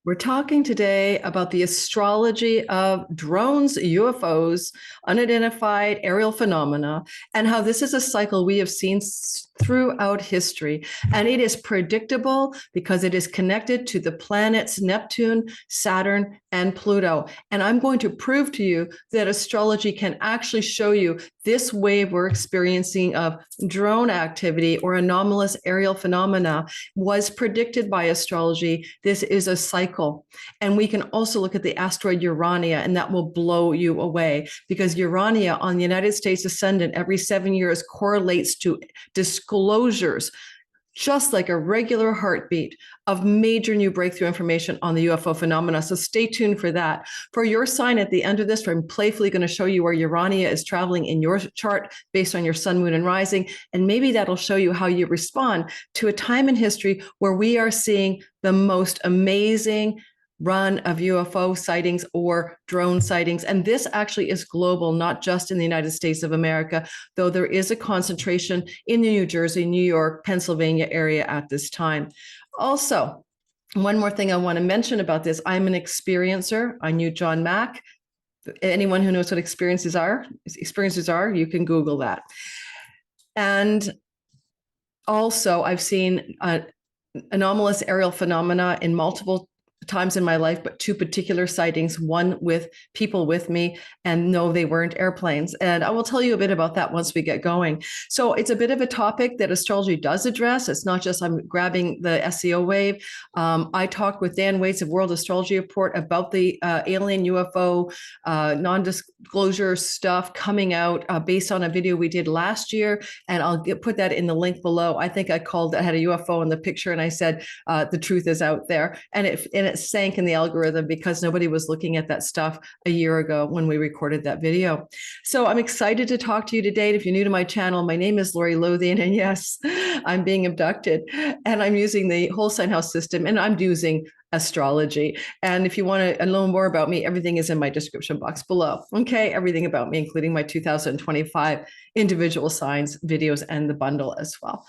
We're talking today about the astrology of drones, UFOs, unidentified aerial phenomena, and how this is a cycle we have seen throughout history. And it is predictable because it is connected to the planets Neptune, Saturn, and Pluto. And I'm going to prove to you that astrology can actually show you this wave we're experiencing of drone activity or anomalous aerial phenomena was predicted by astrology. This is a cycle. And we can also look at the asteroid Urania, and that will blow you away because Urania on the United States Ascendant every 7 years correlates to disclosures, just like a regular heartbeat, of major new breakthrough information on the UFO phenomena. So stay tuned for that. For your sign at the end of this, I'm playfully going to show you where Urania is traveling in your chart based on your sun, moon, and rising. And maybe that'll show you how you respond to a time in history where we are seeing the most amazing run of UFO sightings or drone sightings. And this actually is global, not just in the United States of America, though there is a concentration in the New Jersey, New York, Pennsylvania area at this time. Also, one more thing I want to mention about this, I'm an experiencer. I knew John Mack. Anyone who knows what experiences are, you can Google that. And also, I've seen anomalous aerial phenomena in multiple times in my life, but two particular sightings, one with people with me, and no, they weren't airplanes. And I will tell you a bit about that once we get going. So it's a bit of a topic that astrology does address. It's not just I'm grabbing the SEO wave. I talked with Dan Waits of World Astrology Report about the alien UFO non-disclosure stuff coming out based on a video we did last year. And I'll put that in the link below. I think I had a UFO in the picture and I said, the truth is out there. And it sank in the algorithm because nobody was looking at that stuff a year ago when we recorded that video. So I'm excited to talk to you today. If you're new to my channel, my name is Lori Lothian, and yes, I'm being abducted, and I'm using the whole sign house system, and I'm using astrology. And if you want to know more about me, everything is in my description box below. Okay, everything about me, including my 2025 individual signs videos and the bundle as well.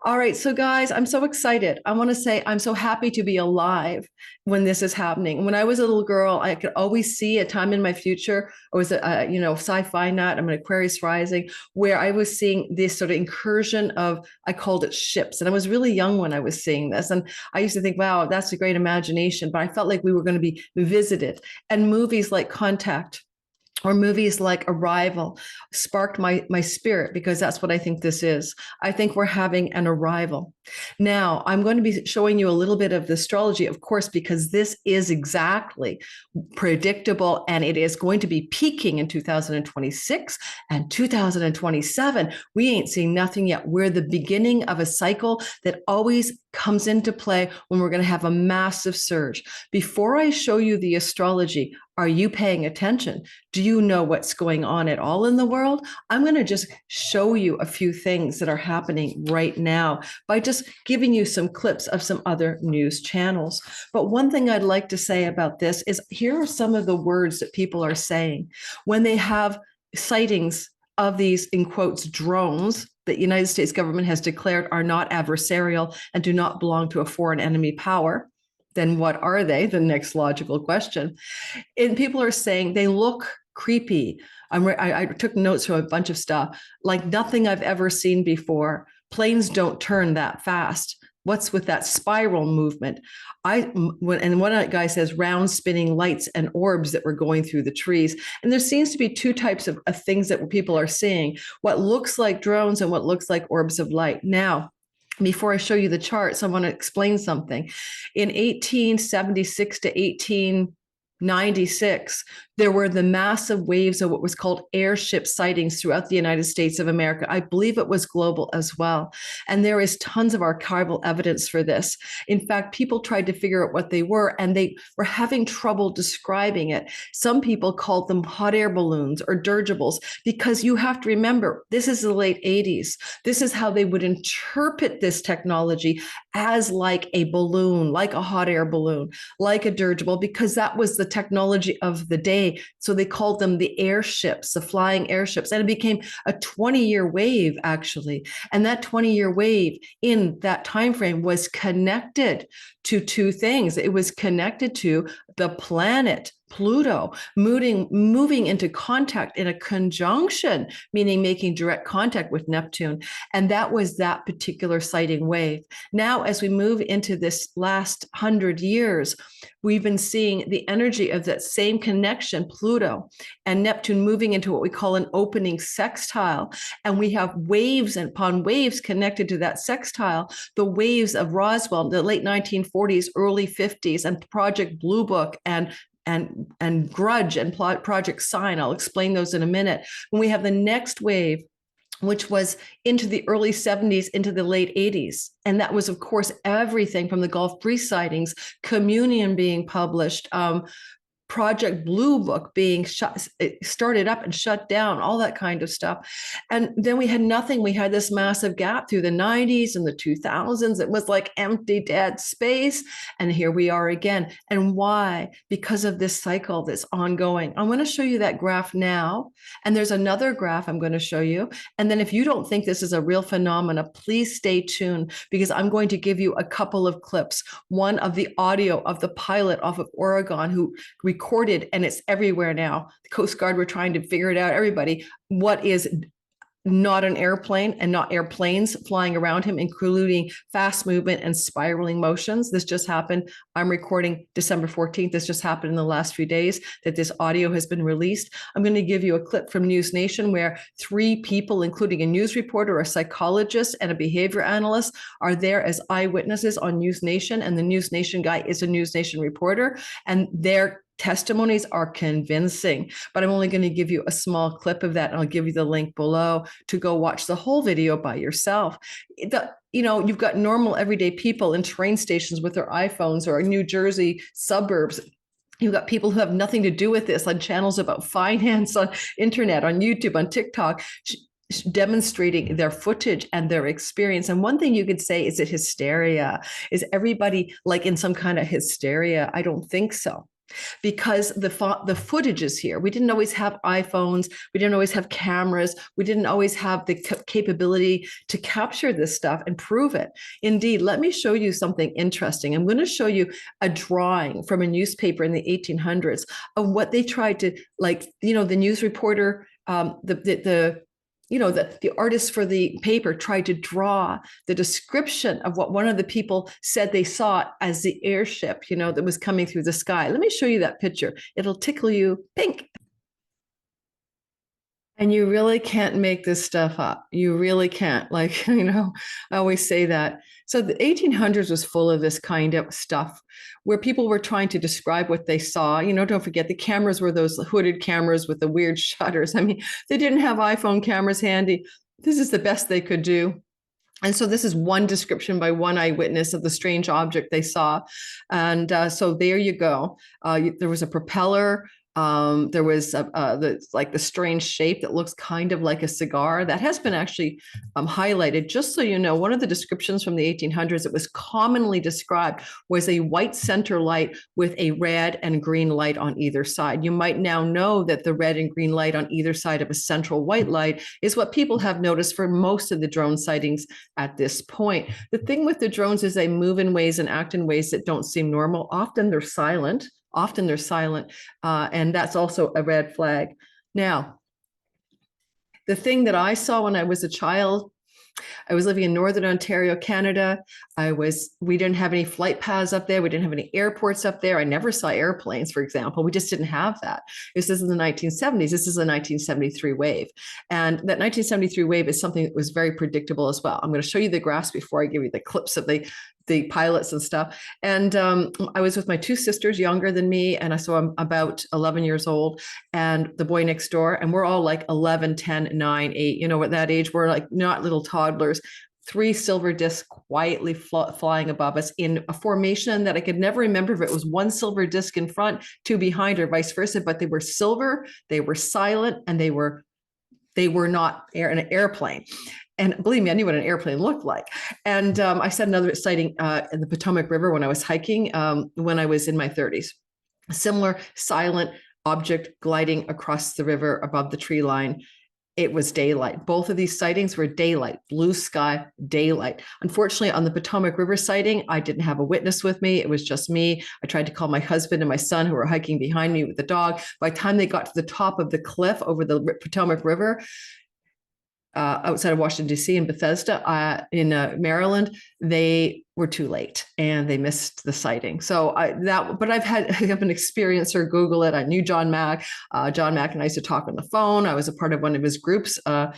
All right, so guys, I'm so excited. I want to say I'm so happy to be alive when this is happening. When I was a little girl, I could always see a time in my future. I was a sci-fi nut. I'm an Aquarius rising, where I was seeing this sort of incursion of, I called it ships. And I was really young when I was seeing this. And I used to think, wow, that's a great imagination. But I felt like we were going to be visited. And movies like Contact or movies like Arrival sparked my spirit, because that's what I think this is. I think we're having an arrival. Now, I'm going to be showing you a little bit of the astrology, of course, because this is exactly predictable, and it is going to be peaking in 2026 and 2027. We ain't seeing nothing yet. We're the beginning of a cycle that always comes into play when we're going to have a massive surge. Before I show you the astrology, are you paying attention? Do you know what's going on at all in the world? I'm going to just show you a few things that are happening right now by just giving you some clips of some other news channels. But one thing I'd like to say about this is here are some of the words that people are saying when they have sightings of these, in quotes, drones that the United States government has declared are not adversarial and do not belong to a foreign enemy power. Then what are they? The next logical question. And people are saying they look creepy. I took notes from a bunch of stuff, like nothing I've ever seen before. Planes don't turn that fast. What's with that spiral movement? And one guy says round spinning lights and orbs that were going through the trees. And there seems to be two types of things that people are seeing, what looks like drones and what looks like orbs of light. Now, before I show you the charts, I want to explain something. In 1876 to 1896, there were the massive waves of what was called airship sightings throughout the United States of America. I believe it was global as well. And there is tons of archival evidence for this. In fact, people tried to figure out what they were, and they were having trouble describing it. Some people called them hot air balloons or dirigibles, because you have to remember, this is the late 80s. This is how they would interpret this technology, as like a balloon, like a hot air balloon, like a dirigible, because that was the technology of the day. So they called them the airships, the flying airships. And it became a 20-year wave, actually. And that 20-year wave in that time frame was connected to two things. It was connected to the planet Pluto moving into contact in a conjunction, meaning making direct contact with Neptune. And that was that particular sighting wave. Now, as we move into this last 100 years, we've been seeing the energy of that same connection, Pluto and Neptune, moving into what we call an opening sextile. And we have waves and upon waves connected to that sextile, the waves of Roswell, the late 1940s, early 50s, and Project Blue Book and Grudge and Project Sign. I'll explain those in a minute. When we have the next wave, which was into the early 70s, into the late 80s. And that was, of course, everything from the Gulf Breeze sightings, Communion being published, Project Blue Book being started up and shut down, all that kind of stuff. And then we had nothing. We had this massive gap through the 90s and the 2000s. It was like empty, dead space. And here we are again. And why? Because of this cycle that's ongoing. I'm going to show you that graph now. And there's another graph I'm going to show you. And then if you don't think this is a real phenomena, please stay tuned, because I'm going to give you a couple of clips. One of the audio of the pilot off of Oregon who recorded, and it's everywhere now. The Coast Guard were trying to figure it out. Everybody, what is not an airplane and not airplanes flying around him, including fast movement and spiraling motions. This just happened. I'm recording December 14th. This just happened in the last few days that this audio has been released. I'm going to give you a clip from News Nation where 3 people, including a news reporter, a psychologist, and a behavior analyst, are there as eyewitnesses on News Nation. And the News Nation guy is a News Nation reporter, and their testimonies are convincing, but I'm only going to give you a small clip of that, and I'll give you the link below to go watch the whole video by yourself. You've got normal everyday people in train stations with their iPhones, or New Jersey suburbs. You've got people who have nothing to do with this on channels about finance, on internet, on YouTube, on TikTok, demonstrating their footage and their experience. And one thing you could say, is it hysteria? Is everybody like in some kind of hysteria? I don't think so. Because the footage is here. We didn't always have iPhones. We didn't always have cameras. We didn't always have the capability to capture this stuff and prove it. Indeed, let me show you something interesting. I'm going to show you a drawing from a newspaper in the 1800s of what they tried to, the news reporter, the artist for the paper tried to draw the description of what one of the people said they saw as the airship, that was coming through the sky. Let me show you that picture. It'll tickle you pink. And you really can't make this stuff up. You really can't. I always say that. So the 1800s was full of this kind of stuff where people were trying to describe what they saw. Don't forget, the cameras were those hooded cameras with the weird shutters. I mean, they didn't have iPhone cameras handy. This is the best they could do. And so this is one description by one eyewitness of the strange object they saw. And so there you go. There was a propeller. There was the strange shape that looks kind of like a cigar that has been actually highlighted. Just so you know, one of the descriptions from the 1800s that was commonly described was a white center light with a red and green light on either side. You might now know that the red and green light on either side of a central white light is what people have noticed for most of the drone sightings at this point. The thing with the drones is they move in ways and act in ways that don't seem normal. Often they're silent. And that's also a red flag. Now, the thing that I saw when I was a child, I was living in Northern Ontario, Canada. We didn't have any flight paths up there. We didn't have any airports up there. I never saw airplanes, for example. We just didn't have that. This is in the 1970s. This is a 1973 wave. And that 1973 wave is something that was very predictable as well. I'm going to show you the graphs before I give you the clips of the pilots and stuff. And I was with my 2 sisters younger than me. And so I'm about 11 years old, and the boy next door, and we're all like 11, 10, 9, 8, at that age, we're like not little toddlers. 3 silver discs quietly flying above us in a formation that I could never remember if it was 1 silver disc in front, 2 behind, or vice versa, but they were silver, they were silent, and they were not an airplane. And believe me, I knew what an airplane looked like. And I said another sighting in the Potomac River when I was hiking when I was in my 30s. similar silent object gliding across the river above the tree line. It was daylight. Both of these sightings were daylight, blue sky, daylight. Unfortunately, on the Potomac River sighting, I didn't have a witness with me. It was just me. I tried to call my husband and my son who were hiking behind me with the dog. By the time they got to the top of the cliff over the Potomac River, outside of Washington, D.C. in Bethesda, in Maryland, they were too late and they missed the sighting. So but I have an experiencer, Google it. I knew John Mack. John Mack and I used to talk on the phone. I was a part of one of his groups of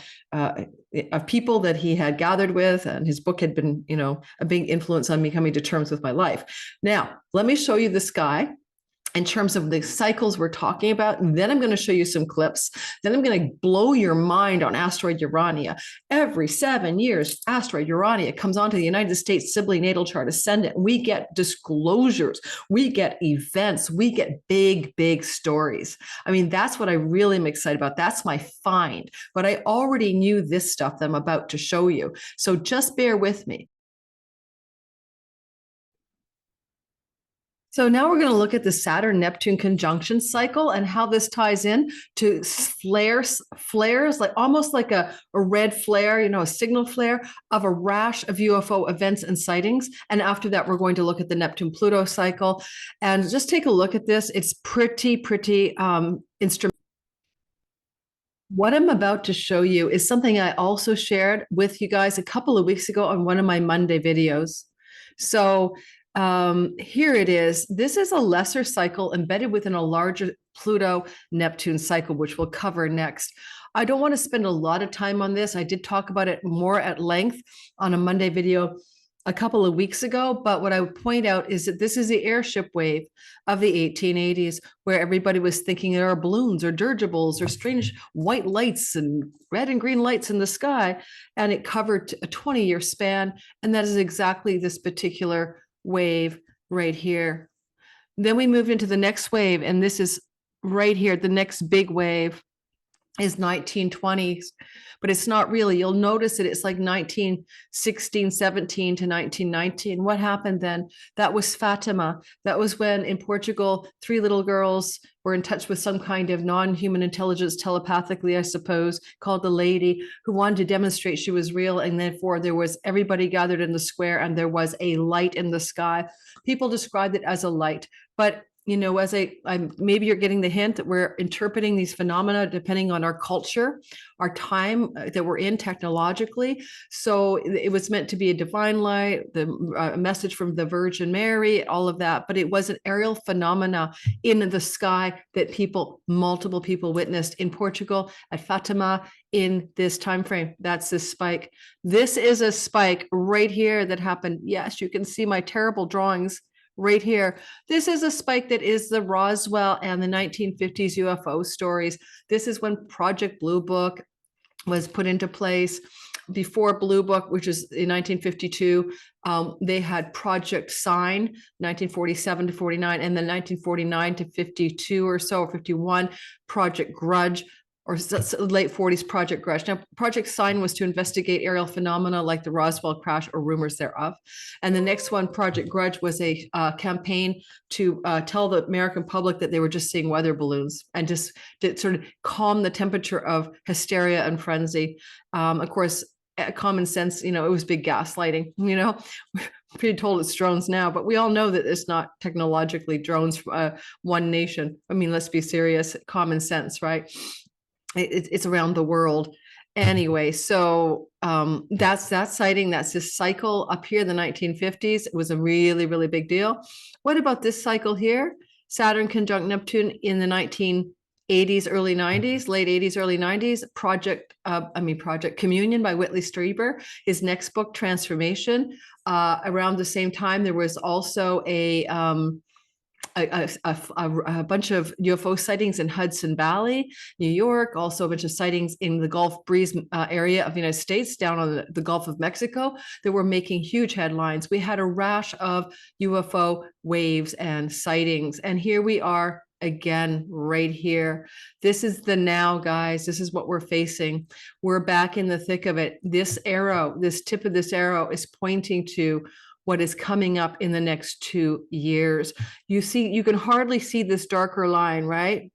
people that he had gathered with, and his book had been, a big influence on me coming to terms with my life. Now, let me show you this guy in terms of the cycles we're talking about. And then I'm going to show you some clips. Then I'm going to blow your mind on asteroid Urania. Every 7 years, asteroid Urania comes onto the United States sibling natal chart ascendant. We get disclosures. We get events. We get big, big stories. I mean, that's what I really am excited about. That's my find. But I already knew this stuff that I'm about to show you. So just bear with me. So now we're going to look at the Saturn-Neptune conjunction cycle and how this ties in to flares, like almost like a red flare, a signal flare of a rash of UFO events and sightings. And after that, we're going to look at the Neptune-Pluto cycle. And just take a look at this. It's pretty instrumental. What I'm about to show you is something I also shared with you guys a couple of weeks ago on one of my Monday videos. So here it is. This is a lesser cycle embedded within a larger Pluto Neptune cycle, which we'll cover next. I don't want to spend a lot of time on this. I did talk about it more at length on a Monday video a couple of weeks ago, but what I would point out is that this is the airship wave of the 1880s, where everybody was thinking there are balloons or dirigibles or strange white lights and red and green lights in the sky, and it covered a 20-year span, and that is exactly this particular wave right here. Then we moved into the next wave, and this is right here. The next big wave is 1920s, but it's not really. You'll notice that it's like 1916, 17 to 1919. What happened then? That was Fatima. That was when in Portugal, 3 little girls were in touch with some kind of non-human intelligence telepathically, I suppose, called the lady, who wanted to demonstrate she was real. And therefore there was everybody gathered in the square and there was a light in the sky. People described it as a light, but as maybe you're getting the hint that we're interpreting these phenomena depending on our culture, our time that we're in technologically. So it was meant to be a divine light, a message from the Virgin Mary, all of that. But it was an aerial phenomena in the sky that multiple people witnessed in Portugal at Fatima in this time frame. That's this spike. This is a spike right here that happened. Yes, you can see my terrible drawings right here. This is a spike that is the Roswell and the 1950s UFO stories. This is when Project Blue Book was put into place. Before Blue Book, which is in 1952, they had Project Sign, 1947 to 49, and then 1949 to 52 or so, or 51, Project Grudge, or late 40s Project Grudge. Now, Project Sign was to investigate aerial phenomena like the Roswell crash or rumors thereof. And the next one, Project Grudge, was a campaign to tell the American public that they were just seeing weather balloons and just to sort of calm the temperature of hysteria and frenzy. Of course, common sense, it was big gaslighting, we're pretty told it's drones now, but we all know that it's not technologically drones from one nation. I mean, let's be serious, common sense, right? It's around the world. Anyway, so that's that sighting. That's this cycle up here, the 1950s. It was a really, really big deal. What about this cycle here? Saturn conjunct Neptune in the 1980s, early 90s, late 80s, early 90s. Project Communion by Whitley Strieber. His next book, Transformation. Around the same time, there was also a bunch of UFO sightings in Hudson Valley, New York, also a bunch of sightings in the Gulf Breeze area of the United States, down on the Gulf of Mexico, that were making huge headlines. We had a rash of UFO waves and sightings. And here we are again, right here. This is the now, guys. This is what we're facing. We're back in the thick of it. This arrow, this tip of this arrow is pointing to what is coming up in the next 2 years. You can hardly see this darker line, right?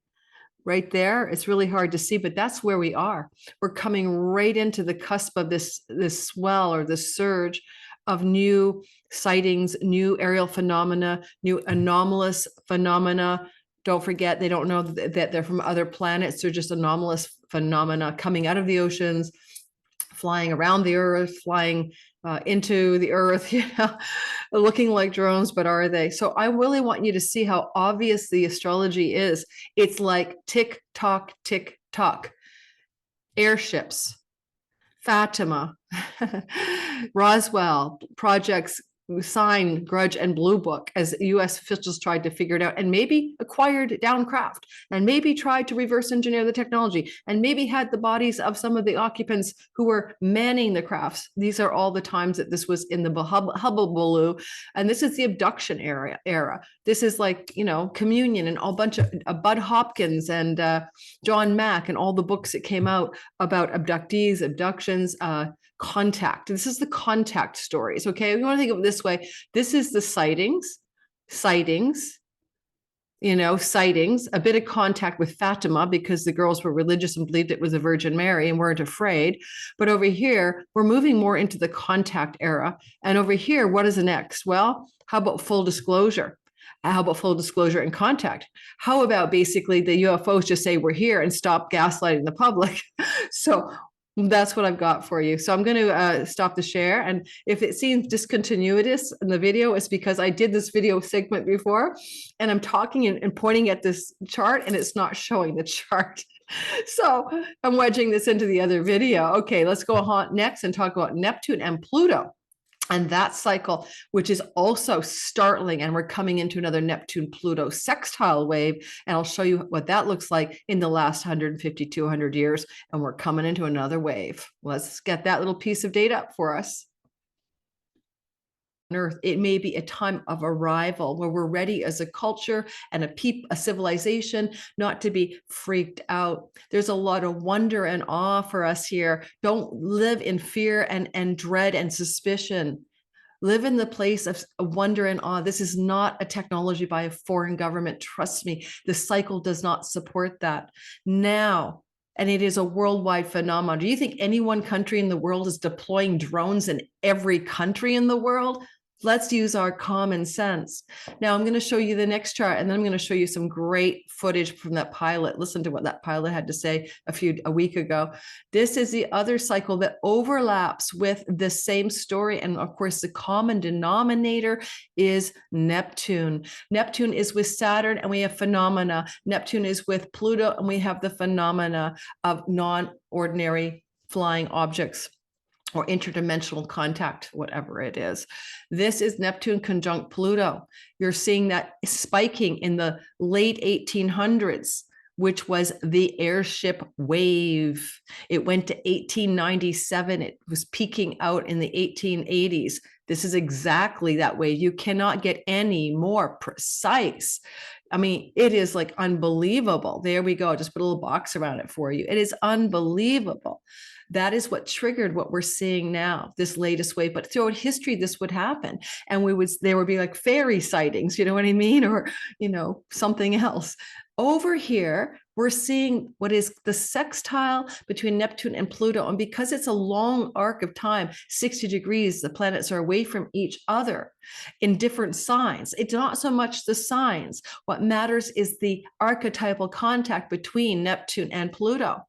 Right there. It's really hard to see, but that's where we are. We're coming right into the cusp of this swell or this surge of new sightings, new aerial phenomena, new anomalous phenomena. Don't forget, they don't know that they're from other planets. They're just anomalous phenomena coming out of the oceans, flying around the Earth, flying into the Earth, looking like drones, but are they? So I really want you to see how obvious the astrology is. It's like tick tock, tick tock. Airships, Fatima, Roswell, projects Sign, Grudge, and Blue Book as US officials tried to figure it out, and maybe acquired downcraft, and maybe tried to reverse engineer the technology, and maybe had the bodies of some of the occupants who were manning the crafts. These are all the times that this was in the hubble, and this is the abduction era. This is like, Communion and a bunch of Bud Hopkins and John Mack and all the books that came out about abductees, abductions, contact. This is the contact stories. Okay, you want to think of it this way. This is the sightings, a bit of contact with Fatima because the girls were religious and believed it was a Virgin Mary and weren't afraid. But over here, we're moving more into the contact era. And over here, what is the next? Well, how about full disclosure? How about full disclosure and contact? How about basically the UFOs just say we're here and stop gaslighting the public? So that's what I've got for you. So I'm going to stop the share. And if it seems discontinuous in the video, it's because I did this video segment before and I'm talking and pointing at this chart and it's not showing the chart. So I'm wedging this into the other video. Okay, let's go on next and talk about Neptune and Pluto. And that cycle, which is also startling, and we're coming into another Neptune-Pluto sextile wave, and I'll show you what that looks like in the last 150, 200 years, and we're coming into another wave. Let's get that little piece of data up for us. On Earth, it may be a time of arrival where we're ready as a culture and a civilization not to be freaked out. There's a lot of wonder and awe for us here. Don't live in fear and dread and suspicion. Live in the place of wonder and awe. This is not a technology by a foreign government. Trust me, the cycle does not support that. Now, and it is a worldwide phenomenon. Do you think any one country in the world is deploying drones in every country in the world? Let's use our common sense. Now I'm going to show you the next chart, and then I'm going to show you some great footage from that pilot. Listen to what that pilot had to say a week ago. This is the other cycle that overlaps with the same story. And of course, the common denominator is Neptune. Neptune is with Saturn, and we have phenomena. Neptune is with Pluto, and we have the phenomena of non-ordinary flying objects or interdimensional contact, whatever it is. This is Neptune conjunct Pluto. You're seeing that spiking in the late 1800s, which was the airship wave. It went to 1897. It was peaking out in the 1880s. This is exactly that wave. You cannot get any more precise. I mean, it is like unbelievable. There we go. Just put a little box around it for you. It is unbelievable. That is what triggered what we're seeing now, this latest wave. But throughout history, this would happen. And there would be like fairy sightings, you know what I mean? Or, something else. Over here, we're seeing what is the sextile between Neptune and Pluto. And because it's a long arc of time, 60 degrees, the planets are away from each other in different signs. It's not so much the signs. What matters is the archetypal contact between Neptune and Pluto.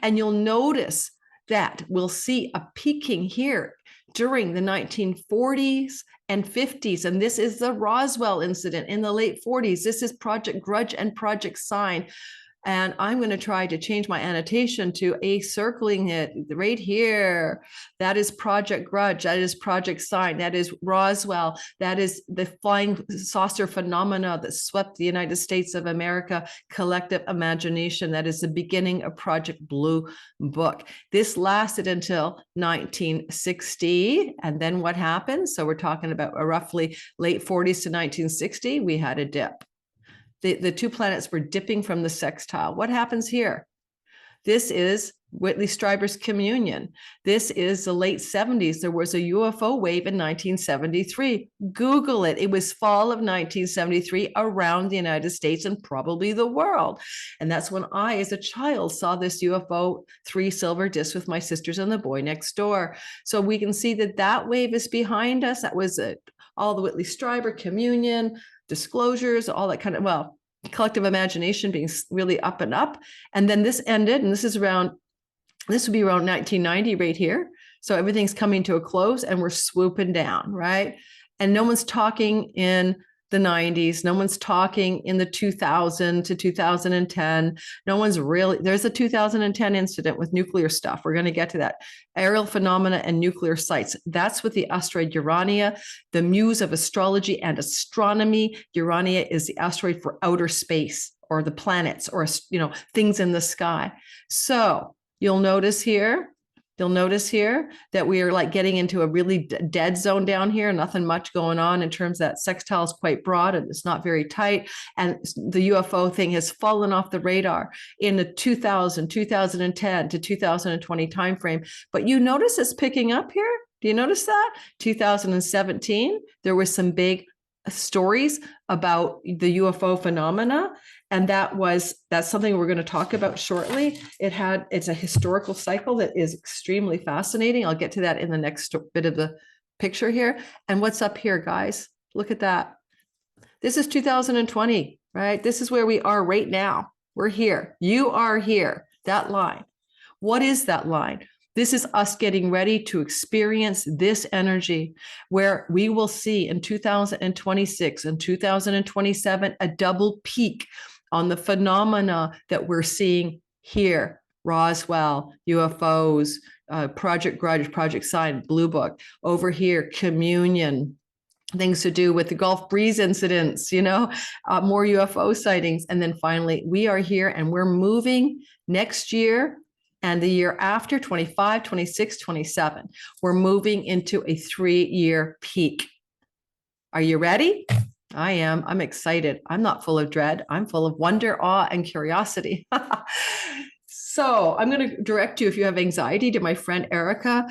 And you'll notice that we'll see a peaking here during the 1940s and 50s. And this is the Roswell incident in the late 40s. This is Project Grudge and Project Sign. And I'm going to try to change my annotation to circling it right here. That is Project Grudge. That is Project Sign. That is Roswell. That is the flying saucer phenomena that swept the United States of America collective imagination. That is the beginning of Project Blue Book. This lasted until 1960. And then what happened? So we're talking about roughly late 40s to 1960. We had a dip. The two planets were dipping from the sextile. What happens here? This is Whitley Strieber's communion. This is the late 70s. There was a UFO wave in 1973. Google it. It was fall of 1973 around the United States and probably the world. And that's when I, as a child, saw this UFO 3 silver discs with my sisters and the boy next door. So we can see that that wave is behind us. That was all the Whitley Strieber communion, disclosures, all that kind of, well, collective imagination being really up and up. And then this ended, and this would be around 1990 right here. So everything's coming to a close and we're swooping down, right? And no one's talking in the 90s. No one's talking in the 2000 to 2010. No one's really, there's a 2010 incident with nuclear stuff. We're going to get to that. Aerial phenomena and nuclear sites. That's with the asteroid Urania, the muse of astrology and astronomy. Urania is the asteroid for outer space or the planets or, things in the sky. So you'll notice here that we are like getting into a really dead zone down here, nothing much going on in terms of that sextile is quite broad and it's not very tight. And the UFO thing has fallen off the radar in the 2010 to 2020 timeframe. But you notice it's picking up here. Do you notice that? 2017, there was some big stories about the UFO phenomena. And that's something we're going to talk about shortly. It's a historical cycle that is extremely fascinating. I'll get to that in the next bit of the picture here. And what's up here, guys? Look at that. This is 2020, right? This is where we are right now. We're here. You are here. That line. What is that line? This is us getting ready to experience this energy where we will see in 2026 and 2027 a double peak on the phenomena that we're seeing here. Roswell, UFOs, Project Grudge, Project Sign, Blue Book. Over here, communion, things to do with the Gulf Breeze incidents, more UFO sightings. And then finally, we are here and we're moving next year and the year after, 25, 26, 27. We're moving into a 3-year peak. Are you ready? I am. I'm excited. I'm not full of dread. I'm full of wonder, awe, and curiosity. So I'm going to direct you, if you have anxiety, to my friend Erica.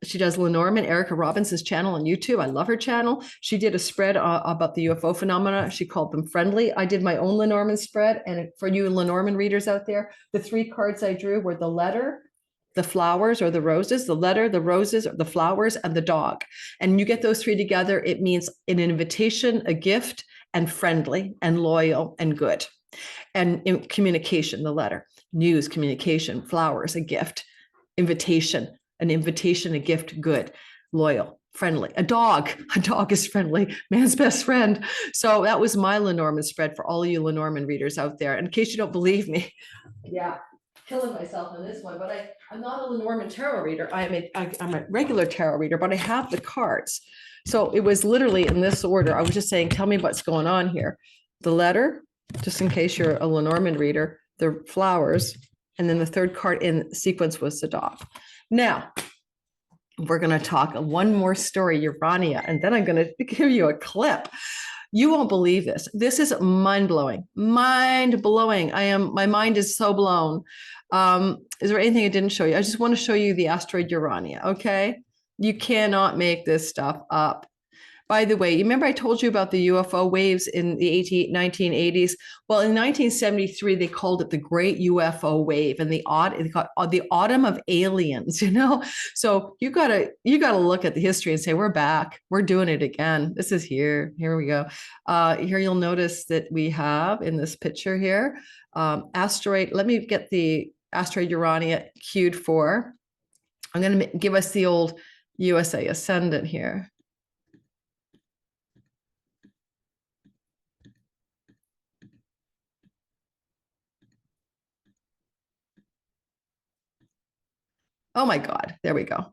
She does LeNormand, Erica Robinson's channel on YouTube. I love her channel. She did a spread about the UFO phenomena. She called them friendly. I did my own LeNormand spread. And for you LeNormand readers out there, the 3 cards I drew were the letter, the flowers or the roses, the letter, the roses, the flowers, and the dog. And you get those 3 together, it means an invitation, a gift, and friendly, and loyal, and good. And in communication, the letter, news, communication, flowers, a gift, invitation, an invitation, a gift, good, loyal, friendly. A dog is friendly, man's best friend. So that was my LeNormand spread for all you LeNormand readers out there. And in case you don't believe me, yeah, killing myself on this one, but I'm not a LeNormand tarot reader. I'm a regular tarot reader, but I have the cards. So it was literally in this order. I was just saying, tell me what's going on here. The letter, just in case you're a LeNormand reader, the flowers, and then the 3rd card in sequence was the dog. Now, we're going to talk one more story, Urania, and then I'm going to give you a clip. You won't believe this. This is mind-blowing. Mind-blowing. My mind is so blown. Is there anything I didn't show you? I just want to show you the asteroid Urania, okay? You cannot make this stuff up. By the way, you remember I told you about the UFO waves in the 1980s? Well, in 1973, they called it the Great UFO Wave and the Autumn of Aliens, So you gotta look at the history and say, we're back. We're doing it again. This is here. Here we go. Here you'll notice that we have in this picture here, asteroid. Let me get the asteroid Urania cued for. I'm going to give us the old USA Ascendant here. Oh my God, there we go.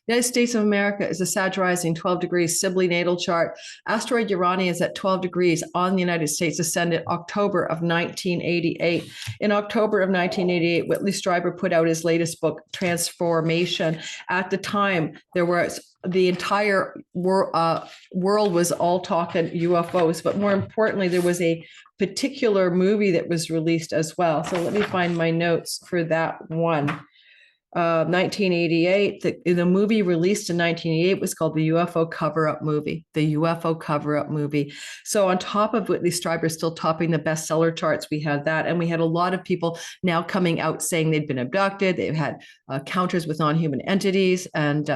United States of America is a Sag rising, 12 degrees, Sibley natal chart. Asteroid Urania is at 12 degrees on the United States Ascendant, October of 1988. In October of 1988, Whitley Strieber put out his latest book, Transformation. At the time, there was the entire world was all talking UFOs, but more importantly, there was a particular movie that was released as well. So let me find my notes for that one. 1988, the movie released in 1988 was called the UFO cover-up movie, the UFO cover-up movie. So on top of Whitley Strieber still topping the bestseller charts, we had that. And we had a lot of people now coming out saying they'd been abducted. They've had encounters with non-human entities. And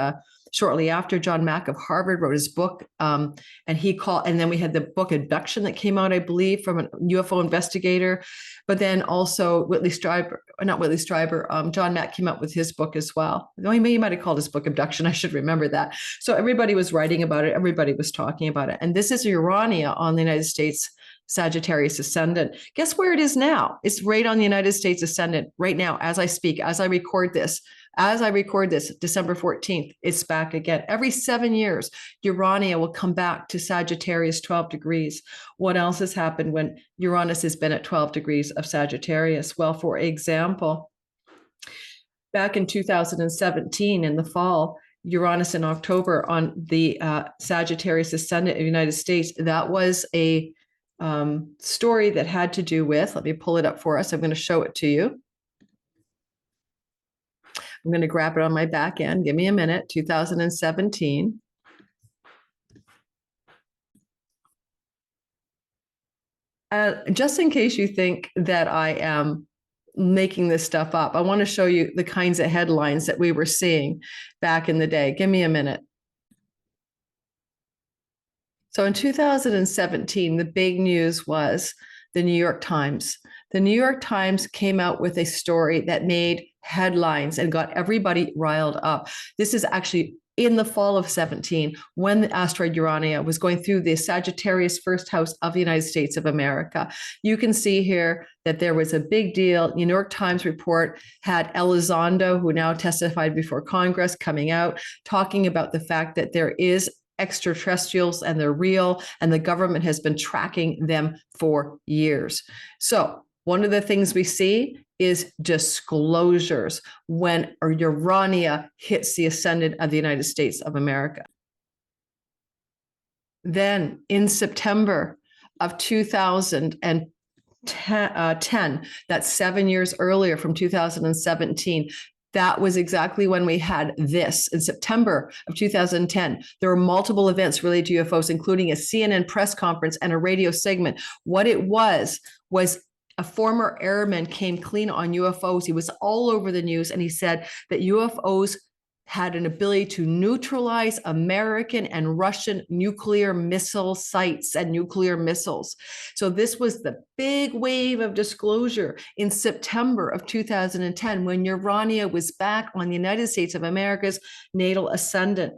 shortly after, John Mack of Harvard wrote his book, and then we had the book Abduction that came out, I believe, from a UFO investigator. But then also John Mack came out with his book as well. He might have called his book Abduction. I should remember that. So everybody was writing about it. Everybody was talking about it. And this is Urania on the United States Sagittarius Ascendant. Guess where it is now? It's right on the United States Ascendant right now as I speak, as I record this. December 14th, it's back again. Every 7 years, Urania will come back to Sagittarius 12 degrees. What else has happened when Uranus has been at 12 degrees of Sagittarius? Well, for example, back in 2017 in the fall, Uranus in October on the Sagittarius Ascendant of the United States, that was a story that had to do with, let me pull it up for us. I'm going to show it to you. I'm going to grab it on my back end. Give me a minute. 2017. Just in case you think that I am making this stuff up, I want to show you the kinds of headlines that we were seeing back in the day. Give me a minute. So in 2017, the big news was the New York Times. The New York Times came out with a story that made headlines and got everybody riled up. This is actually in the fall of 17, when the asteroid Urania was going through the Sagittarius first house of the United States of America. You can see here that there was a big deal. New York Times report had Elizondo, who now testified before Congress, coming out, talking about the fact that there is extraterrestrials and they're real, and the government has been tracking them for years. So one of the things we see is disclosures when Urania hits the ascendant of the United States of America. Then in September of 2010, that's 7 years earlier from 2017, that was exactly when we had this. In September of 2010, there were multiple events related to UFOs, including a CNN press conference and a radio segment. What it was a former airman came clean on UFOs. He was all over the news, and he said that UFOs had an ability to neutralize American and Russian nuclear missile sites and nuclear missiles. So this was the big wave of disclosure in September of 2010 when Urania was back on the United States of America's natal ascendant.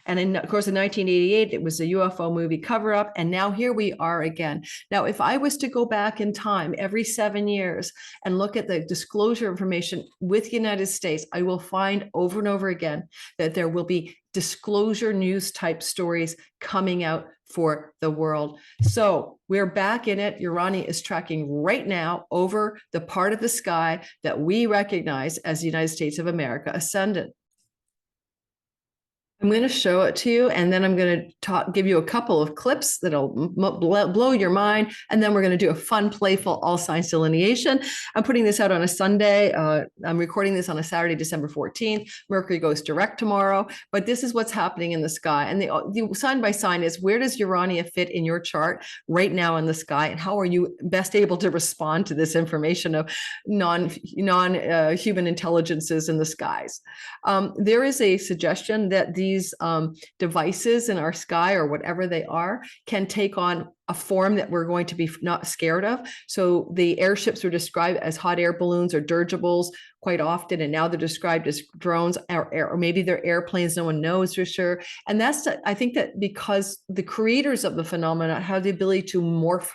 And of course, in 1988, it was a UFO movie cover-up. And now here we are again. Now, if I was to go back in time every 7 years and look at the disclosure information with the United States, I will find over and over again that there will be disclosure news type stories coming out for the world. So we're back in it. Urania is tracking right now over the part of the sky that we recognize as the United States of America ascendant. I'm going to show it to you, and then I'm going to give you a couple of clips that'll blow your mind, and then we're going to do a fun, playful all signs delineation. I'm putting this out on a Sunday. I'm recording this on a Saturday, December 14th. Mercury goes direct tomorrow, but this is what's happening in the sky. And the sign by sign is, where does Urania fit in your chart right now in the sky, and how are you best able to respond to this information of non-human intelligences in the skies? There is a suggestion that these devices in our sky, or whatever they are, can take on a form that we're going to be not scared of. So the airships were described as hot air balloons or dirigibles quite often, and now they're described as drones, or maybe they're airplanes. No one knows for sure. And I think that because the creators of the phenomena have the ability to morph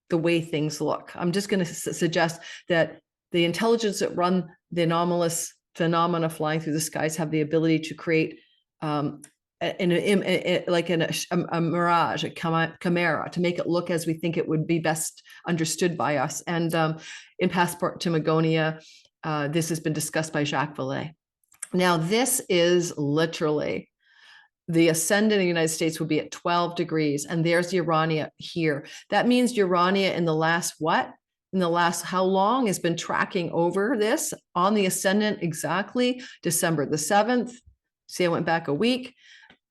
the way things look. I'm just going to suggest that the intelligence that run the anomalous phenomena flying through the skies have the ability to create like in a mirage, a chimera, to make it look as we think it would be best understood by us. And in Passport to Magonia, this has been discussed by Jacques Vallée. Now, this is literally the ascendant in the United States would be at 12 degrees, and there's the Urania here. That means Urania in the last what? In the last how long has been tracking over this on the ascendant exactly December the 7th. See, I went back a week,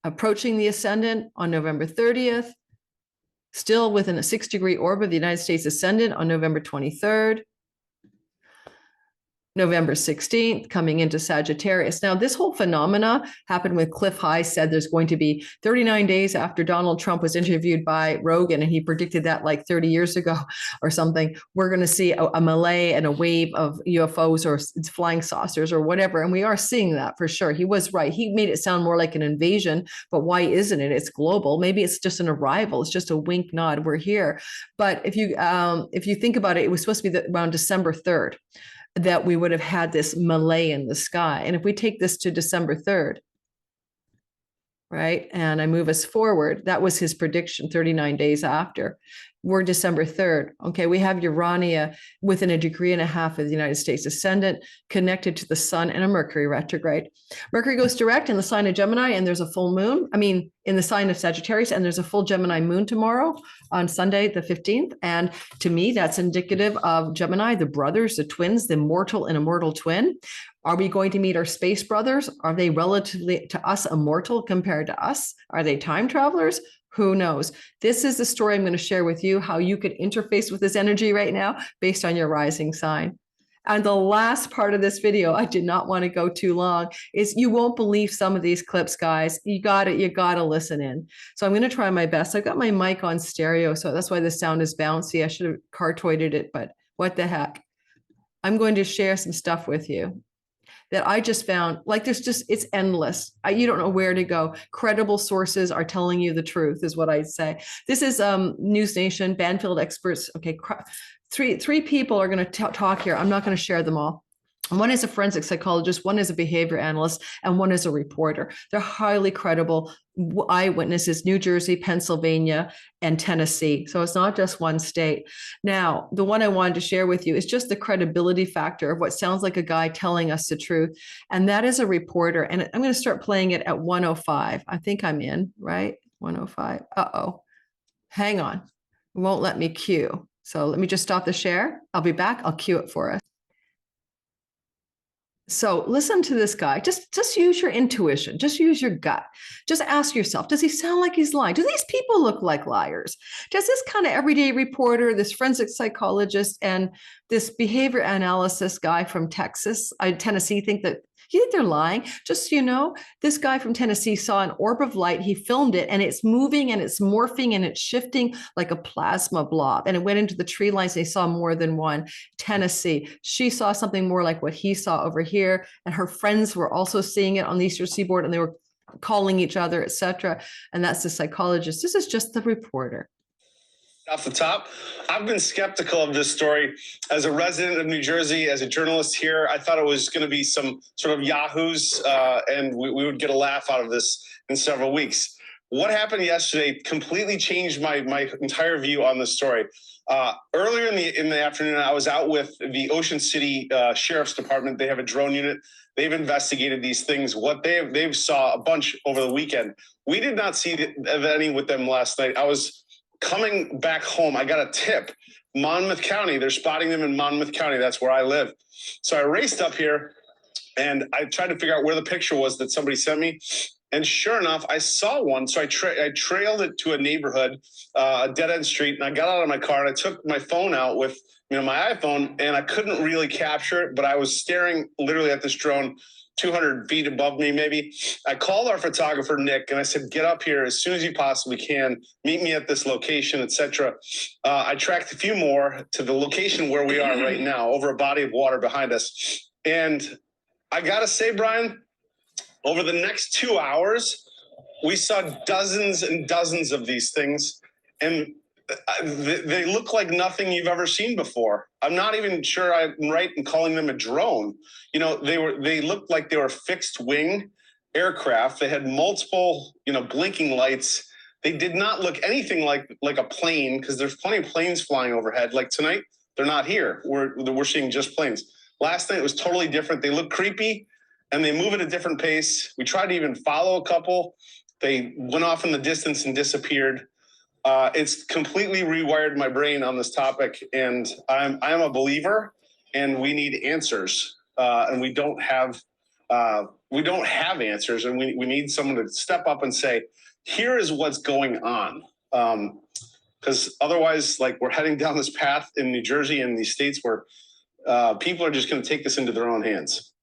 approaching the ascendant on November 30th, still within a 6-degree orbit of the United States ascendant on November 23rd. November 16th, coming into Sagittarius. Now, this whole phenomena happened when Cliff High said there's going to be 39 days after Donald Trump was interviewed by Rogan, and he predicted that like 30 years ago or something. We're going to see a melee and a wave of UFOs or flying saucers or whatever. And we are seeing that for sure. He was right. He made it sound more like an invasion, but why isn't it? It's global. Maybe it's just an arrival. It's just a wink nod. We're here. But if you think about it, it was supposed to be around December 3rd. That we would have had this melee in the sky. And if we take this to December 3rd, right, and I move us forward, that was his prediction 39 days after. We're December 3rd. Okay, we have Urania within 1.5 degrees of the United States ascendant, connected to the sun and a Mercury retrograde. Mercury goes direct in the sign of Gemini, and there's a full moon. I mean, in the sign of Sagittarius, and there's a full Gemini moon tomorrow on Sunday, the 15th. And to me, that's indicative of Gemini, the brothers, the twins, the mortal and immortal twin. Are we going to meet our space brothers? Are they relatively to us immortal compared to us? Are they time travelers? Who knows? This is the story I'm going to share with you, how you could interface with this energy right now based on your rising sign. And the last part of this video, I did not want to go too long, is you won't believe some of these clips, guys. You gotta listen in. So I'm going to try my best. I've got my mic on stereo, so that's why the sound is bouncy. I should have cartoided it, but what the heck. I'm going to share some stuff with you that I just found, like it's endless. You don't know where to go. Credible sources are telling you the truth is what I'd say. This is News Nation, Banfield experts. Okay, three people are going to talk here. I'm not going to share them all. One is a forensic psychologist, one is a behavior analyst, and one is a reporter. They're highly credible eyewitnesses, New Jersey, Pennsylvania, and Tennessee. So it's not just one state. Now, the one I wanted to share with you is just the credibility factor of what sounds like a guy telling us the truth. And that is a reporter. And I'm going to start playing it at 105. I think I'm in, right? 105. Uh-oh. Hang on. It won't let me cue. So let me just stop the share. I'll be back. I'll cue it for us. So listen to this guy. Just use your intuition. Just use your gut. Just ask yourself, does he sound like he's lying? Do these people look like liars? Does this kind of everyday reporter, this forensic psychologist, and this behavior analysis guy from Tennessee think that you think they're lying? Just so you know, this guy from Tennessee saw an orb of light. He filmed it, and it's moving and it's morphing and it's shifting like a plasma blob. And it went into the tree lines. And they saw more than one. Tennessee, she saw something more like what he saw over here. And her friends were also seeing it on the Eastern Seaboard, and they were calling each other, etc. And that's the psychologist. This is just the reporter. Off the top, I've been skeptical of this story. As a resident of New Jersey, as a journalist here, I thought it was going to be some sort of yahoos, and we would get a laugh out of this in several weeks. What happened yesterday completely changed my entire view on the story. Earlier in the afternoon, I was out with the Ocean City Sheriff's Department. They have a drone unit. They've investigated these things. What they've saw a bunch over the weekend. We did not see any with them last night. I was coming back home, I got a tip. Monmouth County, they're spotting them in Monmouth County. That's where I live. So I raced up here and I tried to figure out where the picture was that somebody sent me. And sure enough, I saw one. So I trailed it to a neighborhood, a dead-end street, and I got out of my car and I took my phone out with my iPhone, and I couldn't really capture it, but I was staring literally at this drone 200 feet above me, maybe. I called our photographer, Nick, and I said, get up here as soon as you possibly can. Meet me at this location, etc. I tracked a few more to the location where we are right now, over a body of water behind us. And I got to say, Brian, over the next 2 hours, we saw dozens and dozens of these things. And they look like nothing you've ever seen before. I'm not even sure I'm right in calling them a drone. They looked like they were fixed wing. aircraft. They had multiple, blinking lights. They did not look anything like a plane, because there's plenty of planes flying overhead. Like tonight, they're not here. We're seeing just planes. Last night was totally different. They look creepy and they move at a different pace. We tried to even follow a couple. They went off in the distance and disappeared. It's completely rewired my brain on this topic, and I'm a believer, and we need answers, and we don't have answers, and we need someone to step up and say, here is what's going on, because otherwise, like, we're heading down this path in New Jersey and these states where people are just going to take this into their own hands.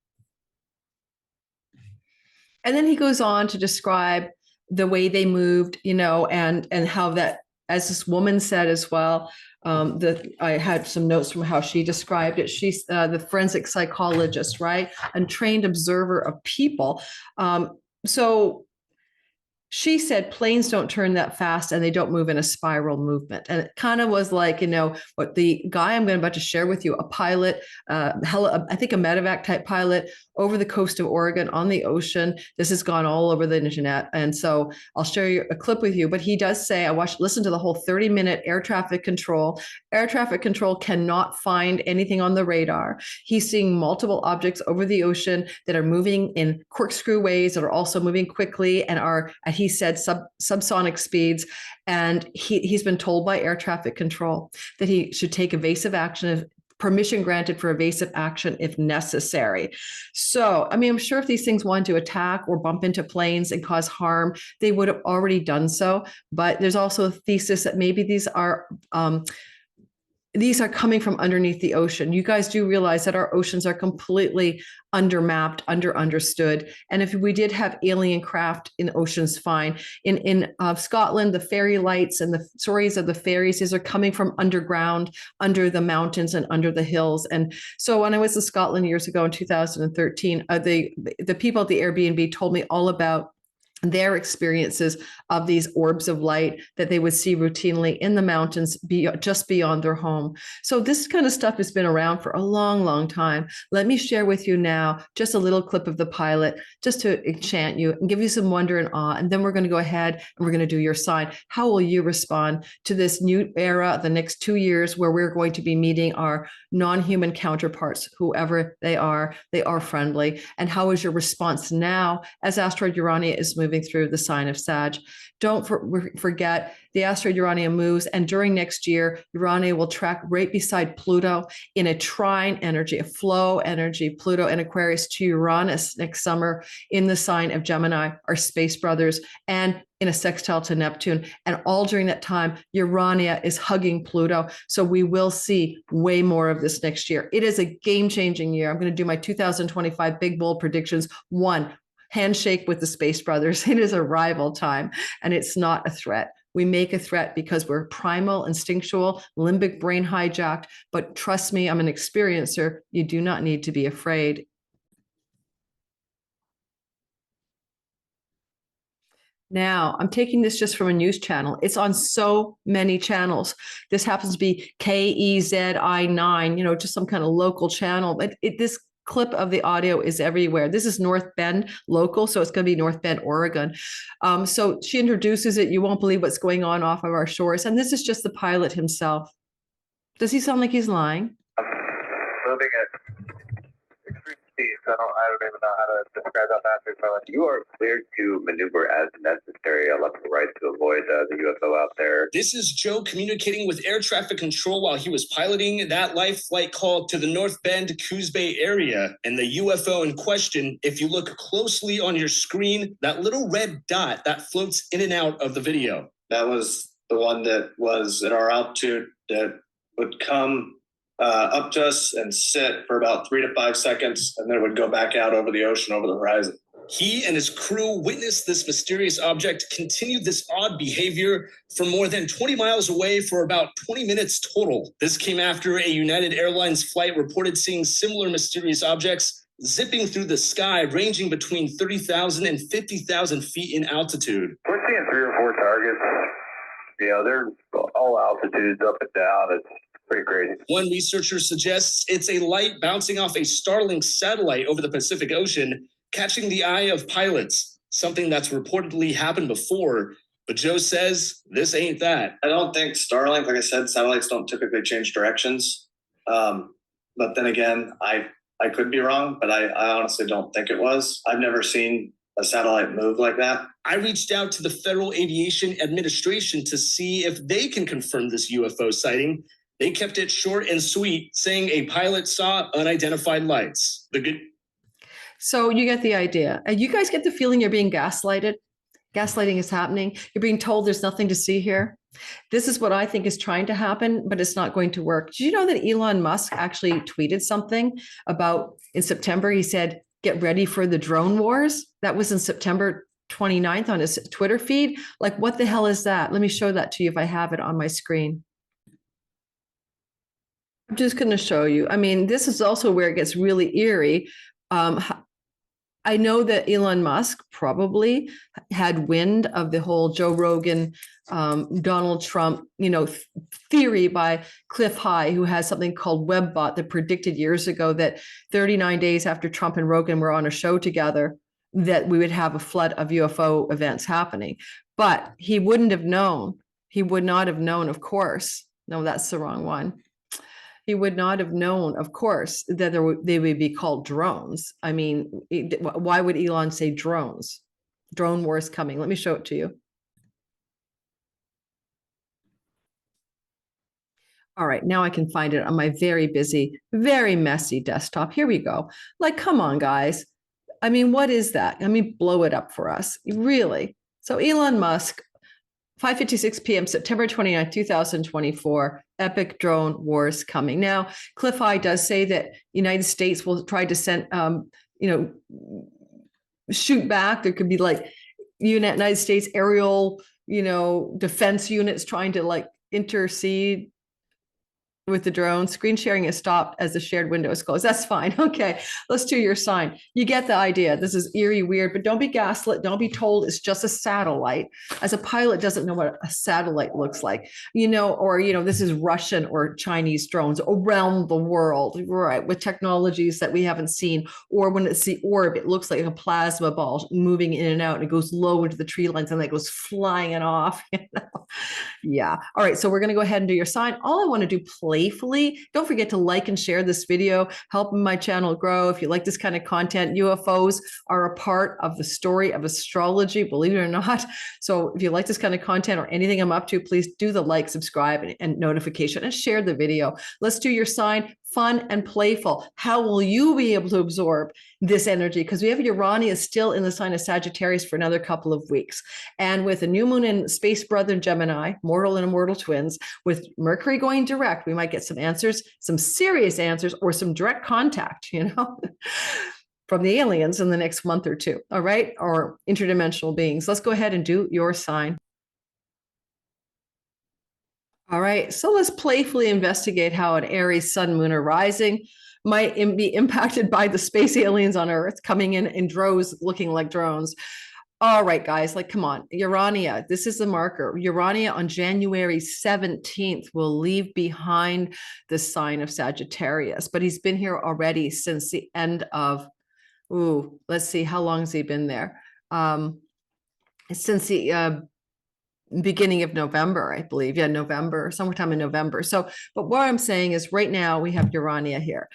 And then he goes on to describe the way they moved, and how that, as this woman said as well, I had some notes from how she described it. She's the forensic psychologist, right? A trained observer of people. So she said planes don't turn that fast and they don't move in a spiral movement. And it kind of was like, what the guy I'm about to share with you, a pilot, I think a medevac type pilot over the coast of Oregon on the ocean. This has gone all over the internet. And so I'll share you a clip with you, but he does say, listen to the whole 30-minute air traffic control. Air traffic control cannot find anything on the radar. He's seeing multiple objects over the ocean that are moving in corkscrew ways, that are also moving quickly and are, he said, subsonic speeds. And he's been told by air traffic control that he should take evasive action, permission granted for evasive action if necessary. So, I'm sure if these things wanted to attack or bump into planes and cause harm, they would have already done so. But there's also a thesis that maybe these are coming from underneath the ocean. You guys do realize that our oceans are completely undermapped, understood. And if we did have alien craft in oceans, fine. In Scotland, the fairy lights and the stories of the fairies, these are coming from underground, under the mountains and under the hills. And so when I was in Scotland years ago in 2013, the people at the Airbnb told me all about their experiences of these orbs of light that they would see routinely in the mountains just beyond their home. So this kind of stuff has been around for a long, long time. Let me share with you now just a little clip of the pilot, just to enchant you and give you some wonder and awe. And then we're going to go ahead and we're going to do your sign. How will you respond to this new era, the next 2 years, where we're going to be meeting our non-human counterparts, whoever they are friendly? And how is your response now as asteroid Urania is moving through the sign of Sag? Don't forget, the asteroid Urania moves, and during next year, Urania will track right beside Pluto in a trine energy, a flow energy, Pluto and Aquarius to Uranus next summer in the sign of Gemini, our space brothers, and in a sextile to Neptune. And all during that time, Urania is hugging Pluto. So we will see way more of this next year. It is a game-changing year. I'm going to do my 2025 big, bold predictions. 1, handshake with the space brothers. It is arrival time, and it's not a threat. We make a threat because we're primal, instinctual, limbic brain hijacked. But trust me, I'm an experiencer. You do not need to be afraid. Now, I'm taking this just from a news channel. It's on so many channels. This happens to be KEZI9, just some kind of local channel. But this clip of the audio is everywhere. This is North Bend local, so it's going to be North Bend, Oregon. So she introduces it. You won't believe what's going on off of our shores. And this is just the pilot himself. Does he sound like he's lying? Moving at extreme speed. I don't even know how to describe that faster. You are cleared to maneuver as necessary. I left to right to avoid the UFO out there. This is Joe communicating with air traffic control while he was piloting that live flight call to the North Bend, Coos Bay area. And the UFO in question, if you look closely on your screen, that little red dot that floats in and out of the video. That was the one that was at our altitude that would come up to us and sit for about 3 to 5 seconds, and then it would go back out over the ocean, over the horizon. He and his crew witnessed this mysterious object continue this odd behavior for more than 20 miles away for about 20 minutes total. This came after a United Airlines flight reported seeing similar mysterious objects zipping through the sky, ranging between 30,000 and 50,000 feet in altitude. We're seeing 3 or 4 targets. They're all altitudes, up and down. It's pretty crazy. One researcher suggests it's a light bouncing off a Starlink satellite over the Pacific Ocean. catching the eye of pilots, something that's reportedly happened before. But Joe says this ain't that. I don't think Starlink, like I said, satellites don't typically change directions. But then again, I could be wrong, but I honestly don't think it was. I've never seen a satellite move like that. I reached out to the Federal Aviation Administration to see if they can confirm this UFO sighting. They kept it short and sweet, saying a pilot saw unidentified lights. So you get the idea. And you guys get the feeling you're being gaslighted? Gaslighting is happening. You're being told there's nothing to see here. This is what I think is trying to happen, but it's not going to work. Did you know that Elon Musk actually tweeted something about in September? He said, get ready for the drone wars. That was in September 29th on his Twitter feed. Like, what the hell is that? Let me show that to you if I have it on my screen. I'm just going to show you. I mean, this is also where it gets really eerie. I know that Elon Musk probably had wind of the whole Joe Rogan, Donald Trump, theory by Cliff High, who has something called WebBot that predicted years ago that 39 days after Trump and Rogan were on a show together, that we would have a flood of UFO events happening. But he wouldn't have known. He would not have known, of course. No, that's the wrong one. He would not have known, of course, that they would be called drones. I mean, why would Elon say drones? Drone wars coming. Let me show it to you. All right, now I can find it on my very busy, very messy desktop. Here we go. Like, come on, guys. I mean, what is that? I mean, blow it up for us. Really? So Elon Musk, 5:56 p.m., September 29, 2024, epic drone wars coming. Now, Cliff High does say that United States will try to send, shoot back. There could be like United States aerial, defense units trying to like intercede with the drone. Screen sharing is stopped as the shared window is closed. That's fine. Okay, let's do your sign. You get the idea. This is eerie, weird, but don't be gaslit. Don't be told it's just a satellite. As a pilot doesn't know what a satellite looks like, this is Russian or Chinese drones around the world, right? With technologies that we haven't seen, or when it's the orb, it looks like a plasma ball moving in and out, and it goes low into the tree lines and then it goes flying it off. Yeah. All right. So we're going to go ahead and do your sign. All I want to do playfully, don't forget to like and share this video, help my channel grow. If you like this kind of content, UFOs are a part of the story of astrology, believe it or not. So if you like this kind of content or anything I'm up to, please do the like, subscribe, and notification, and share the video. Let's do your sign. Fun and playful. How will you be able to absorb this energy? Because we have Urania still in the sign of Sagittarius for another couple of weeks. And with a new moon in space brother Gemini, mortal and immortal twins, with Mercury going direct, we might get some answers, some serious answers, or some direct contact, from the aliens in the next month or two. All right. Or interdimensional beings. Let's go ahead and do your sign. All right, so let's playfully investigate how an Aries sun, moon, or rising might be impacted by the space aliens on Earth coming in droves looking like drones. All right, guys, come on. Urania, this is the marker. Urania on January 17th will leave behind the sign of Sagittarius, but he's been here already since the end of, let's see, how long has he been there? Since the beginning of November, I believe. Yeah, November, sometime in November. So, but what I'm saying is right now we have Urania here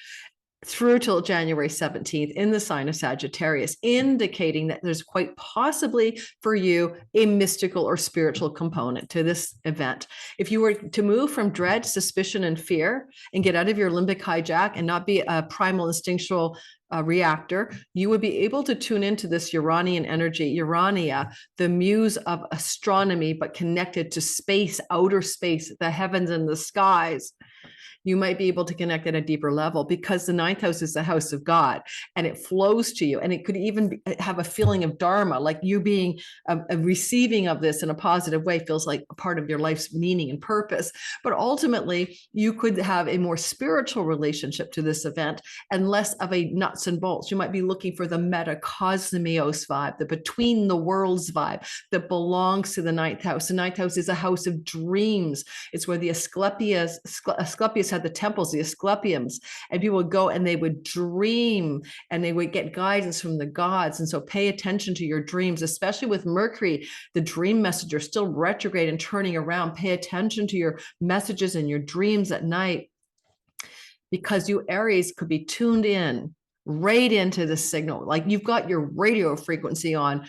through till January 17th in the sign of Sagittarius, indicating that there's quite possibly for you a mystical or spiritual component to this event. If you were to move from dread, suspicion, and fear and get out of your limbic hijack and not be a primal instinctual reactor, you would be able to tune into this Uranian energy. Urania, the muse of astronomy, but connected to space, outer space, the heavens and the skies. You might be able to connect at a deeper level because the ninth house is the house of God and it flows to you. And it could even have a feeling of dharma, like you being a receiving of this in a positive way feels like a part of your life's meaning and purpose. But ultimately, you could have a more spiritual relationship to this event and less of a nuts and bolts. You might be looking for the metacosmios vibe, the between the worlds vibe that belongs to the ninth house. The ninth house is a house of dreams. It's where the Asclepius Asclepius had the temples, the Asclepiums, and people would go and they would dream and they would get guidance from the gods. And so pay attention to your dreams, especially with Mercury, the dream messenger, still retrograde and turning around. Pay attention to your messages and your dreams at night, because you Aries could be tuned in right into the signal. Like you've got your radio frequency on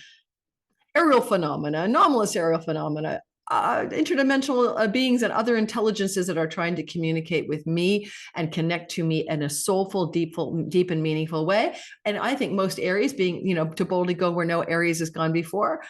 aerial phenomena, anomalous aerial phenomena, interdimensional beings and other intelligences that are trying to communicate with me and connect to me in a soulful, deep and meaningful way. And I think most Aries being, you know, to boldly go where no Aries has gone before,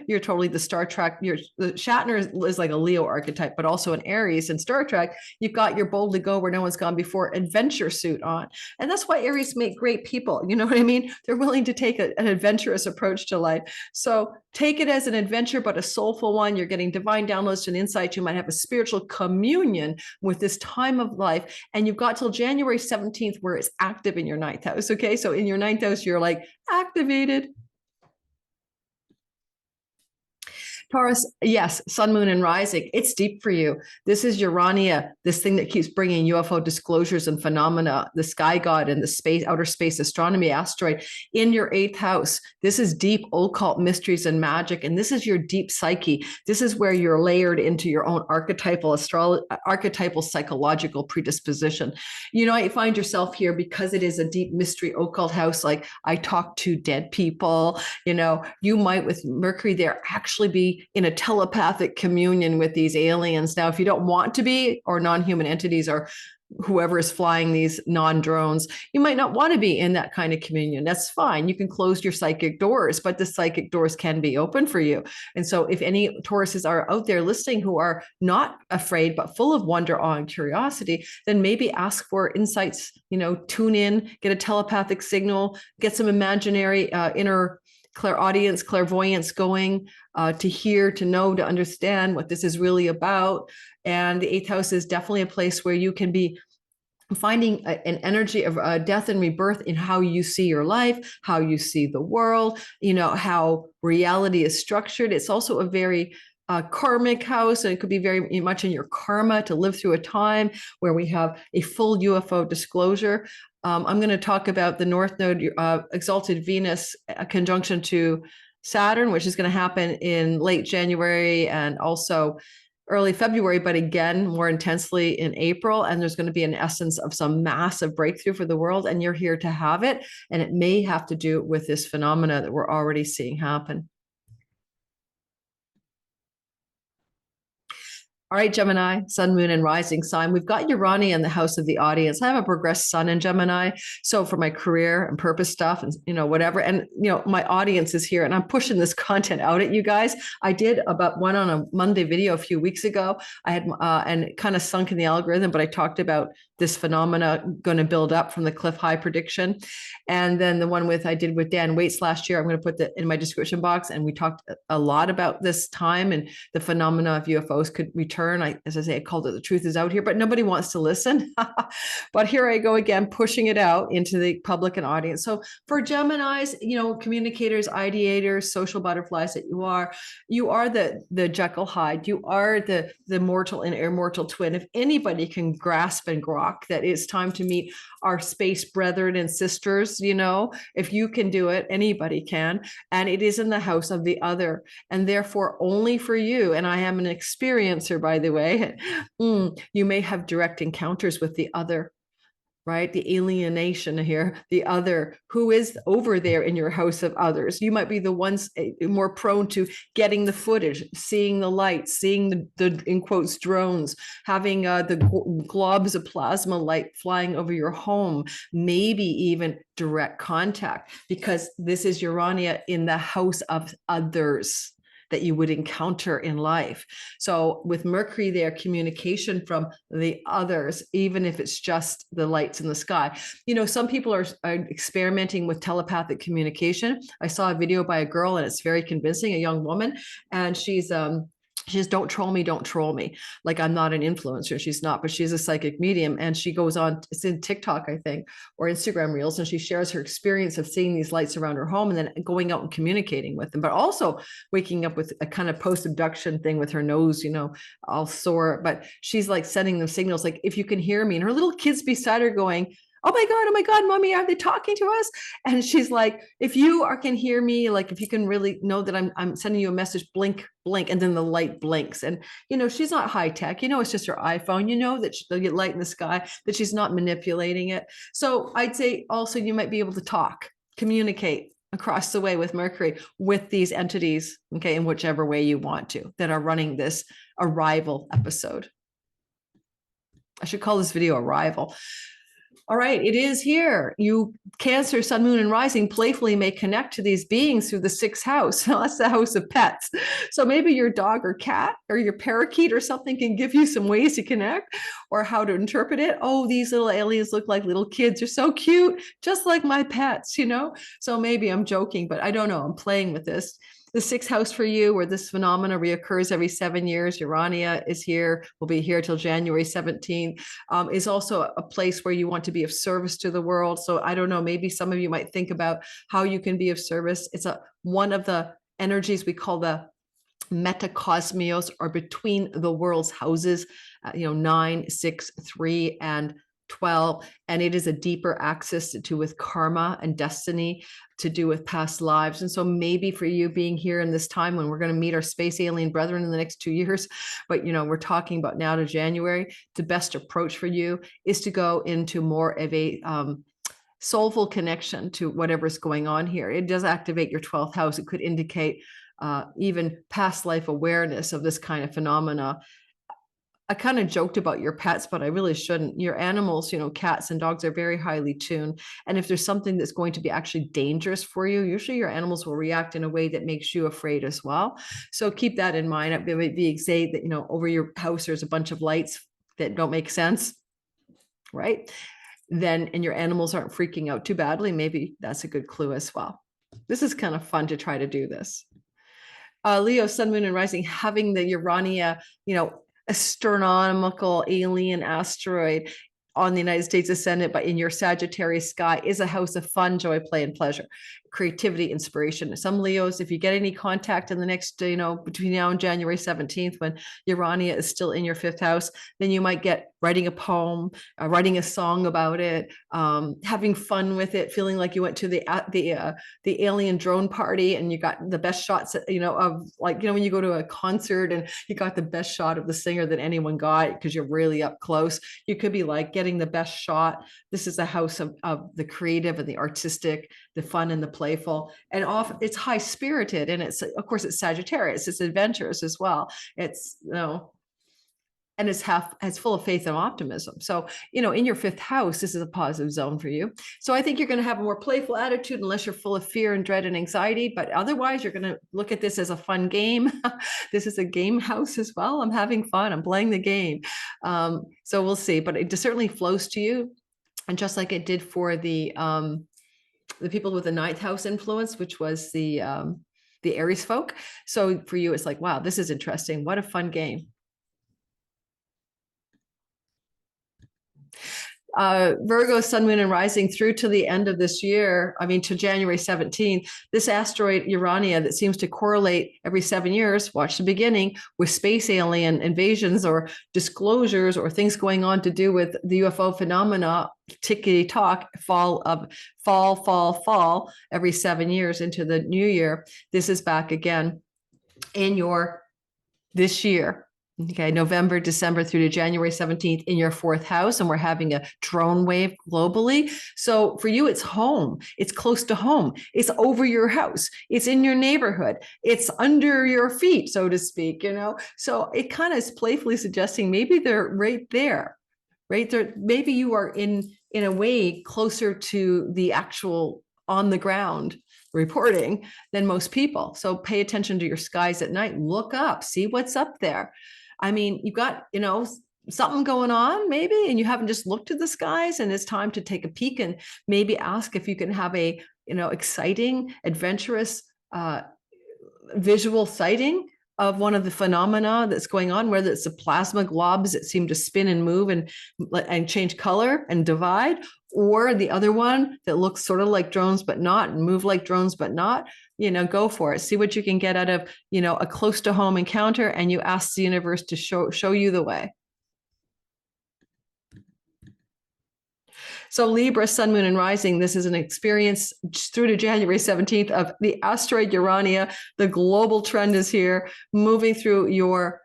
you're totally the Star Trek, the Shatner is like a Leo archetype, but also an Aries. In Star Trek, you've got your boldly go where no one's gone before adventure suit on. And that's why Aries make great people. You know what I mean? They're willing to take an adventurous approach to life. So take it as an adventure, but a soulful one. You're getting divine downloads and insights. You might have a spiritual communion with this time of life. And you've got till January 17th where it's active in your ninth house. Okay. So in your ninth house, you're like activated. Taurus, yes, sun, moon, and rising. It's deep for you. This is Urania, this thing that keeps bringing UFO disclosures and phenomena, the sky god and the space, outer space astronomy asteroid in your 8th house. This is deep occult mysteries and magic. And this is your deep psyche. This is where you're layered into your own archetypal psychological predisposition. You know, you find yourself here because it is a deep mystery occult house. Like I talk to dead people, you know, you might with Mercury there actually be in a telepathic communion with these aliens. Now, if you don't want to be, or non-human entities, or whoever is flying these non-drones, you might not want to be in that kind of communion. That's fine. You can close your psychic doors, but the psychic doors can be open for you. And so if any Tauruses are out there listening who are not afraid, but full of wonder, awe, and curiosity, then maybe ask for insights, you know, tune in, get a telepathic signal, get some imaginary inner clairaudience, clairvoyance going, to hear, to know, to understand what this is really about. And the 8th house is definitely a place where you can be finding an energy of death and rebirth in how you see your life, how you see the world, you know, how reality is structured. It's also a very karmic house, and it could be very much in your karma to live through a time where we have a full UFO disclosure. I'm going to talk about the North Node exalted Venus conjunction to Saturn, which is going to happen in late January and also early February, but again, more intensely in April. And there's going to be an essence of some massive breakthrough for the world, and you're here to have it. And it may have to do with this phenomena that we're already seeing happen. All right, Gemini, sun, moon, and rising sign. We've got Urania in the house of the audience. I have a progressed sun in Gemini. So for my career and purpose stuff and, you know, whatever. And, you know, my audience is here and I'm pushing this content out at you guys. I did about one on a Monday video a few weeks ago. I had, and it kind of sunk in the algorithm, but I talked about this phenomena going to build up from the cliff high prediction. And then the one I did with Dan Waits last year, I'm going to put that in my description box. And we talked a lot about this time and the phenomena of UFOs could return. As I say, I called it The Truth Is Out Here, but nobody wants to listen. But here I go again, pushing it out into the public and audience. So for Geminis, you know, communicators, ideators, social butterflies that you are the Jekyll Hyde. You are the mortal and immortal twin. If anybody can grasp and grok that it's time to meet our space brethren and sisters, you know, if you can do it, anybody can. And it is in the house of the other, and therefore only for you. And I am an experiencer, by the way. You may have direct encounters with the other, right? The alienation here, the other who is over there in your house of others. You might be the ones more prone to getting the footage, seeing the lights, seeing the in quotes drones, having the globs of plasma light flying over your home, maybe even direct contact, because this is Urania in the house of others that you would encounter in life. So with Mercury there, communication from the others, even if it's just the lights in the sky. You know, some people are experimenting with telepathic communication. I saw a video by a girl and it's very convincing, a young woman, and she She says, don't troll me, don't troll me. Like I'm not an influencer. She's not, but she's a psychic medium. And she goes on, it's in TikTok, I think, or Instagram Reels. And she shares her experience of seeing these lights around her home and then going out and communicating with them, but also waking up with a kind of post-abduction thing with her nose, all sore. But she's like sending them signals, like, if you can hear me. And her little kids beside her going, oh my God, mommy, are they talking to us? And she's like, if you can hear me, like if you can really know that I'm sending you a message, blink, blink, and then the light blinks. And, she's not high tech, it's just her iPhone, that they'll get light in the sky, that she's not manipulating it. So I'd say also you might be able to communicate across the way with Mercury, with these entities, okay, in whichever way you want to, that are running this arrival episode. I should call this video Arrival. All right, it is here. You Cancer, Sun, Moon, and Rising playfully may connect to these beings through the 6th house. That's the house of pets. So maybe your dog or cat or your parakeet or something can give you some ways to connect or how to interpret it. Oh, these little aliens look like little kids. They're so cute, just like my pets, So maybe I'm joking, but I don't know. I'm playing with this. The 6th house for you, where this phenomena reoccurs every 7 years, Urania is here, will be here till January 17th, is also a place where you want to be of service to the world. So I don't know, maybe some of you might think about how you can be of service. It's one of the energies we call the metacosmios, or between the world's houses, 9, 6, 3, and 12. And it is a deeper axis to do with karma and destiny, to do with past lives. And so maybe for you being here in this time when we're going to meet our space alien brethren in the next 2 years, but we're talking about now to January, the best approach for you is to go into more of a soulful connection to whatever's going on here. It does activate your 12th house. It could indicate even past life awareness of this kind of phenomena. I kind of joked about your pets, but I really shouldn't. Your animals, cats and dogs are very highly tuned. And if there's something that's going to be actually dangerous for you, usually your animals will react in a way that makes you afraid as well. So keep that in mind. It might be say that, over your house, there's a bunch of lights that don't make sense, right? And your animals aren't freaking out too badly. Maybe that's a good clue as well. This is kind of fun to try to do this. Leo, Sun, Moon, and Rising, having the Urania, astronomical alien asteroid on the United States Ascendant, but in your Sagittarius sky, is a house of fun, joy, play, and pleasure, creativity, inspiration. Some Leos, if you get any contact in the next, between now and January 17th, when Urania is still in your 5th house, then you might get writing a poem, writing a song about it, having fun with it, feeling like you went to the alien drone party and you got the best shots, of when you go to a concert and you got the best shot of the singer that anyone got because you're really up close. You could be like getting the best shot. This is a house of the creative and the artistic, the fun and the playful, and it's high spirited, and it's, of course, it's Sagittarius, it's adventurous as well. It's and it's full of faith and optimism. So in your 5th house, this is a positive zone for you. So I think you're going to have a more playful attitude, unless you're full of fear and dread and anxiety. But otherwise, you're going to look at this as a fun game. This is a game house as well. I'm having fun. I'm playing the game. So we'll see. But it certainly flows to you, and just like it did for the people with the 9th house influence, which was the Aries folk. So for you, it's like, wow, this is interesting. What a fun game. Virgo, Sun, Moon, and Rising through to the end of this year, to January 17th, this asteroid Urania that seems to correlate every 7 years, watch the beginning, with space alien invasions or disclosures or things going on to do with the UFO phenomena, tickety talk, fall every 7 years into the new year. This is back again in this year. Okay, November, December through to January 17th in your 4th house, and we're having a drone wave globally. So for you, it's home. It's close to home. It's over your house. It's in your neighborhood. It's under your feet, so to speak, So it kind of is playfully suggesting maybe they're right there. Maybe you are in a way closer to the actual on the ground reporting than most people. So pay attention to your skies at night. Look up, see what's up there. You've got, something going on maybe, and you haven't just looked at the skies, and it's time to take a peek and maybe ask if you can have a, exciting, adventurous, visual sighting of one of the phenomena that's going on, whether it's the plasma globs that seem to spin and move and change color and divide, or the other one that looks sort of like drones but not, and move like drones but not, go for it. See what you can get out of, a close to home encounter, and you ask the universe to show you the way. So Libra, Sun, Moon, and Rising, this is an experience through to January 17th of the asteroid Urania. The global trend is here, moving through your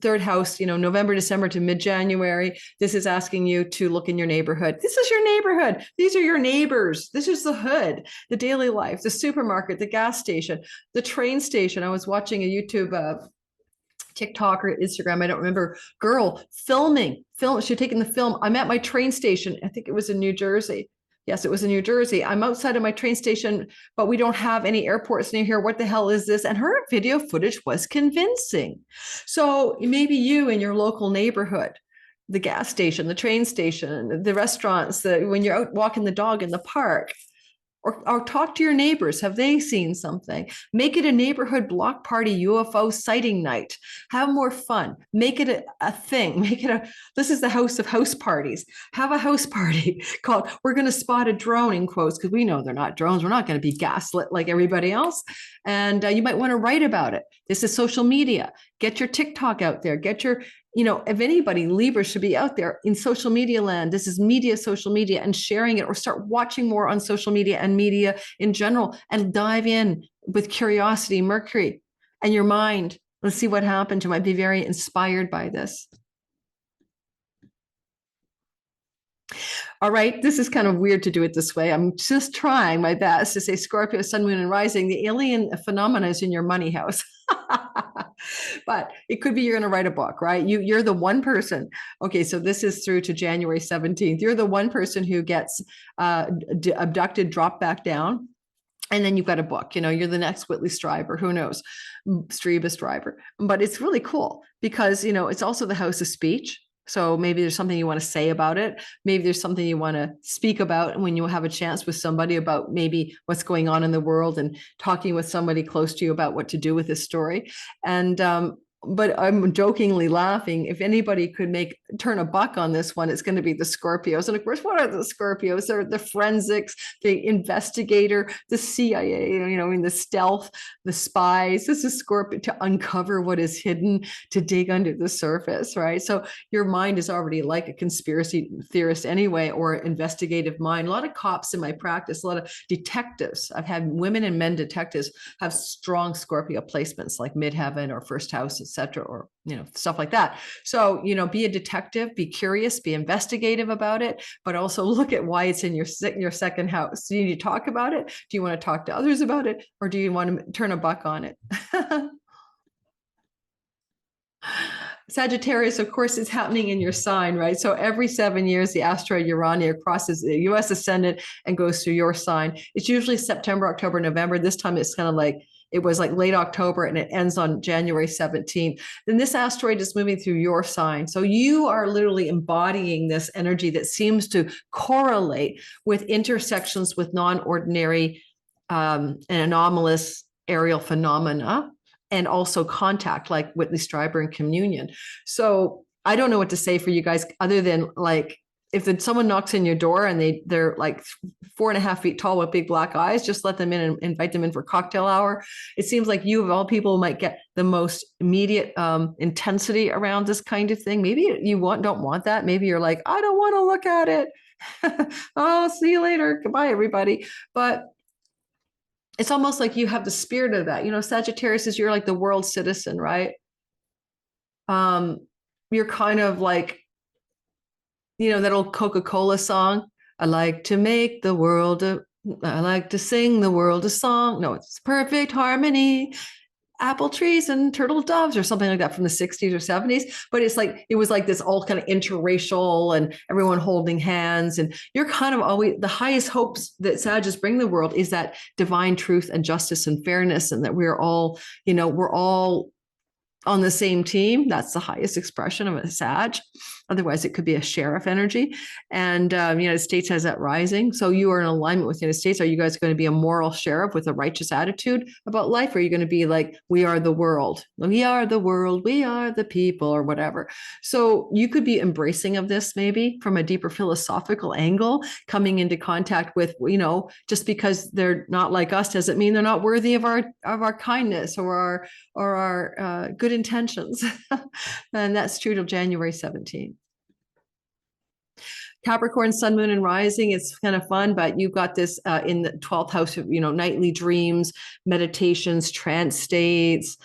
third house, November, December to mid-January. This is asking you to look in your neighborhood. This is your neighborhood. These are your neighbors. This is the hood, the daily life, the supermarket, the gas station, the train station. I was watching a YouTube TikTok or Instagram, I don't remember, girl filming. She'd taken the film. I'm at my train station. I think it was in New Jersey. Yes, it was in New Jersey. I'm outside of my train station, but we don't have any airports near here. What the hell is this? And her video footage was convincing. So maybe you in your local neighborhood, the gas station, the train station, the restaurants, when you're out walking the dog in the park, or talk to your neighbors. Have they seen something? Make it a neighborhood block party UFO sighting night. Have more fun. Make it a thing. This is the house of house parties. Have a house party called, we're going to spot a drone, in quotes, because we know they're not drones. We're not going to be gaslit like everybody else. And you might want to write about it. This is social media. Get your TikTok out there. Get your, if anybody, Libra should be out there in social media land. This is media, social media, and sharing it, or start watching more on social media and media in general, and dive in with curiosity, Mercury, and your mind. Let's see what happens. You might be very inspired by this. All right, this is kind of weird to do it this way. I'm just trying my best to say Scorpio, Sun, Moon, and Rising. The alien phenomena is in your money house. But it could be you're going to write a book, right? You're the one person. Okay, so this is through to January 17th. You're the one person who gets abducted, dropped back down. And then you've got a book, you're the next Whitley Strieber, who knows, Strieber. But it's really cool because, it's also the house of speech. So maybe there's something you want to say about it. Maybe there's something you want to speak about when you have a chance with somebody about maybe what's going on in the world, and talking with somebody close to you about what to do with this story. And but I'm jokingly laughing. If anybody could turn a buck on this one, it's going to be the Scorpios. And of course, what are the Scorpios? They're the forensics, the investigator, the CIA, the stealth, the spies. This is Scorpio, to uncover what is hidden, to dig under the surface, right? So your mind is already like a conspiracy theorist anyway, or investigative mind. A lot of cops in my practice, a lot of detectives. I've had women and men detectives have strong Scorpio placements, like midheaven or first house, etc., or stuff like that. So be a detective, be curious, be investigative about it, but also look at why it's in your second house. Do you need to talk about it? Do you want to talk to others about it, or do you want to turn a buck on it? Sagittarius, of course, is happening in your sign, right? So every 7 years, the asteroid Urania crosses the US Ascendant and goes through your sign. It's usually September, October, November. This time it's kind of like, it was like late October, and it ends on January 17th. Then this asteroid is moving through your sign. So you are literally embodying this energy that seems to correlate with intersections with non-ordinary and anomalous aerial phenomena, and also contact, like Whitley Strieber and communion. So I don't know what to say for you guys, other than like, if someone knocks in your door and they're like 4.5 feet tall with big black eyes, just let them in and invite them in for cocktail hour. It seems like you, of all people, might get the most immediate intensity around this kind of thing. Maybe you don't want that. Maybe you're like, I don't want to look at it. Oh, see you later. Goodbye, everybody. But it's almost like you have the spirit of that. Sagittarius is, you're like the world citizen, right? You're kind of like, that old Coca-Cola song, I like to make the world, I like to sing the world a song. No, it's perfect harmony, apple trees and turtle doves, or something like that, from the 60s or 70s. But it was like this all kind of interracial and everyone holding hands. And you're kind of always, the highest hopes that Sagittarius bring the world is that divine truth and justice and fairness, and that we're all, we're all on the same team. That's the highest expression of a Sag. Otherwise, it could be a sheriff energy. And the United States has that rising. So you are in alignment with the United States. Are you guys going to be a moral sheriff with a righteous attitude about life? Or are you going to be like, we are the world, we are the world, we are the people, or whatever? So you could be embracing of this maybe from a deeper philosophical angle, coming into contact with, just because they're not like us doesn't mean they're not worthy of our kindness or our good intentions. And that's true till January 17th. Capricorn, sun, moon, and rising. It's kind of fun, but you've got this in the 12th house of, nightly dreams, meditations, trance states,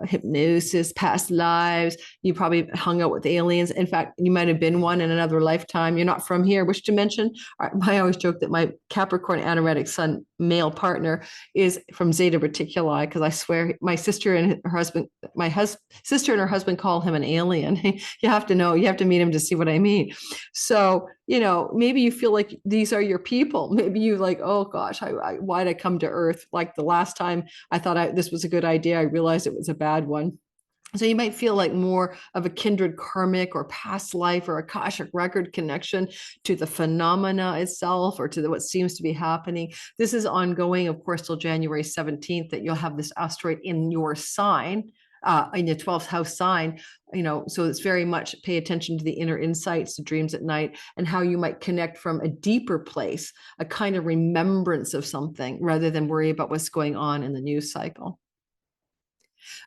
hypnosis, past lives. You probably hung out with aliens. In fact, you might have been one in another lifetime. You're not from here. Which dimension? I always joke that my Capricorn anoretic sun male partner is from Zeta Reticuli, because I swear my sister and her husband, sister and her husband call him an alien. You have to meet him to see what I mean. So, maybe you feel like these are your people. Maybe you like, oh gosh, why'd I come to Earth? Like the last time I thought this was a good idea, I realized it was a bad one. So you might feel like more of a kindred karmic or past life or Akashic record connection to the phenomena itself or to what seems to be happening. This is ongoing, of course, till January 17th, that you'll have this asteroid in your sign, in your 12th house sign, so it's very much pay attention to the inner insights, the dreams at night, and how you might connect from a deeper place, a kind of remembrance of something rather than worry about what's going on in the news cycle.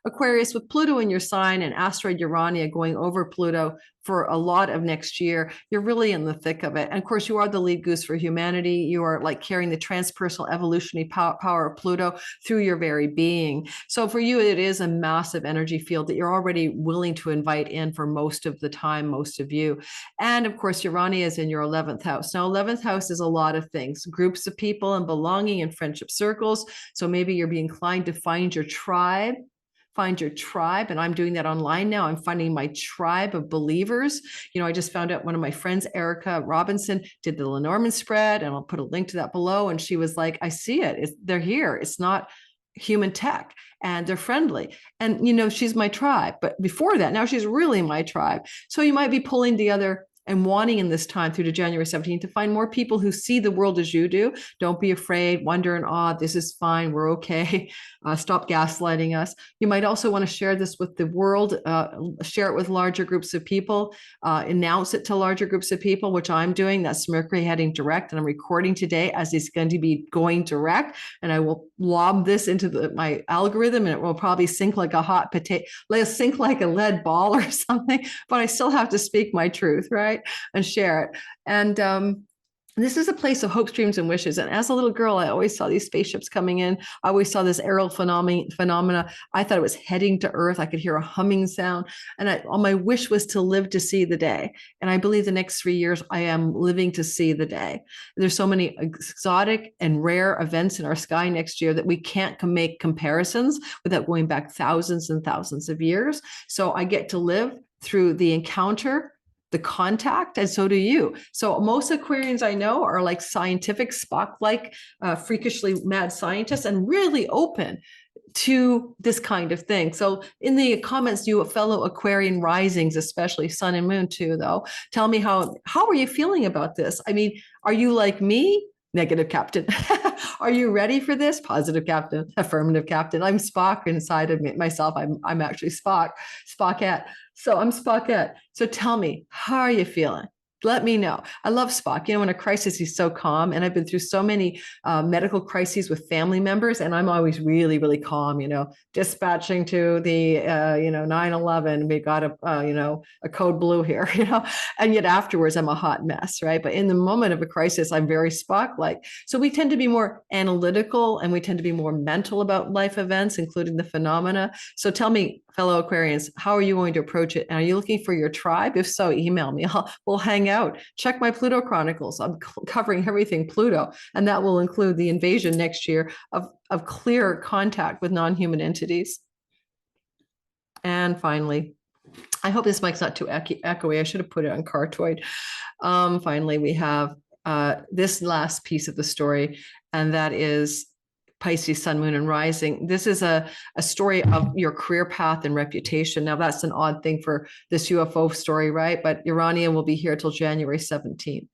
Aquarius, with Pluto in your sign and asteroid Urania going over Pluto for a lot of next year, you're really in the thick of it. And of course, you are the lead goose for humanity. You are like carrying the transpersonal evolutionary power of Pluto through your very being. So for you, it is a massive energy field that you're already willing to invite in for most of the time, most of you. And of course, Urania is in your 11th house. Now, 11th house is a lot of things, groups of people and belonging and friendship circles. So maybe you're being inclined to find your tribe. And I'm doing that online now. I'm finding my tribe of believers. I just found out one of my friends, Erica Robinson, did the LeNormand spread, and I'll put a link to that below. And she was like, I see it. They're here. It's not human tech, and they're friendly. And, she's my tribe. But before that, now she's really my tribe. So you might be pulling together and wanting in this time through to January 17th to find more people who see the world as you do. Don't be afraid, wonder and awe. This is fine. We're okay. Stop gaslighting us. You might also want to share this with the world, share it with larger groups of people, announce it to larger groups of people, which I'm doing. That's Mercury heading direct, and I'm recording today as it's going to be going direct. And I will lob this into my algorithm, and it will probably sink like a hot potato, sink like a lead ball or something, but I still have to speak my truth, right? And share it. And this is a place of hopes, dreams, and wishes. And as a little girl, I always saw these spaceships coming in. I always saw this aerial phenomena. I thought it was heading to Earth. I could hear a humming sound. And my wish was to live to see the day. And I believe the next 3 years, I am living to see the day. There's so many exotic and rare events in our sky next year that we can't make comparisons without going back thousands and thousands of years. So I get to live through the encounter, the contact, and so do you. So most Aquarians I know are like scientific, Spock-like, freakishly mad scientists, and really open to this kind of thing. So in the comments, you fellow Aquarian risings, especially sun and moon too, though, tell me how are you feeling about this? I mean, are you like me? Negative captain. Are you ready for this? Positive captain, affirmative captain. I'm Spock inside of myself. I'm actually Spockette. So I'm Spockette. So tell me, how are you feeling? Let me know. I love Spock. In a crisis, he's so calm. And I've been through so many medical crises with family members, and I'm always really, really calm, dispatching to the, 9/11. We got a code blue here, and yet afterwards I'm a hot mess, right? But in the moment of a crisis, I'm very Spock-like. So we tend to be more analytical, and we tend to be more mental about life events, including the phenomena. So tell me, fellow Aquarians, how are you going to approach it? And are you looking for your tribe? If so, email me. We'll hang out. Check my Pluto Chronicles. I'm covering everything Pluto, and that will include the invasion next year of clear contact with non-human entities. And finally, I hope this mic's not too echoey. I should have put it on Cartoid. Finally, we have this last piece of the story, and that is Pisces, sun, moon, and rising. This is a story of your career path and reputation. Now, that's an odd thing for this UFO story, right? But Urania will be here till January 17th.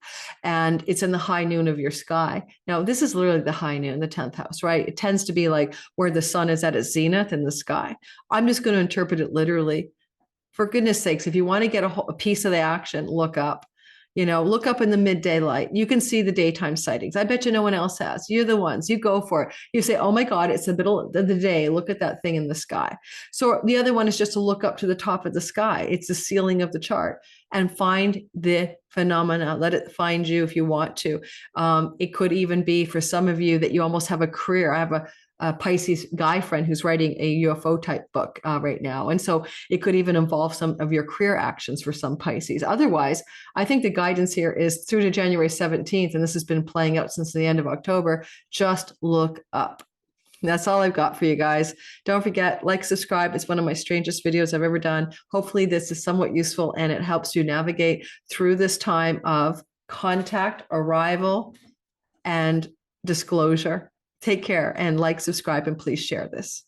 And it's in the high noon of your sky. Now, this is literally the high noon, the 10th house, right? It tends to be like where the sun is at its zenith in the sky. I'm just going to interpret it literally. For goodness sakes, if you want to get a piece of the action, look up. Look up in the midday light. You can see the daytime sightings. I bet you no one else has. You're the ones. You go for it. You say, oh my God, it's the middle of the day. Look at that thing in the sky. So the other one is just to look up to the top of the sky. It's the ceiling of the chart and find the phenomena. Let it find you if you want to. It could even be for some of you that you almost have a career. I have a Pisces guy friend who's writing a UFO type book right now. And so it could even involve some of your career actions for some Pisces. Otherwise, I think the guidance here is through to January 17th, and this has been playing out since the end of October. Just look up. That's all I've got for you guys. Don't forget, like, subscribe. It's one of my strangest videos I've ever done. Hopefully this is somewhat useful and it helps you navigate through this time of contact, arrival, and disclosure. Take care and like, subscribe, and please share this.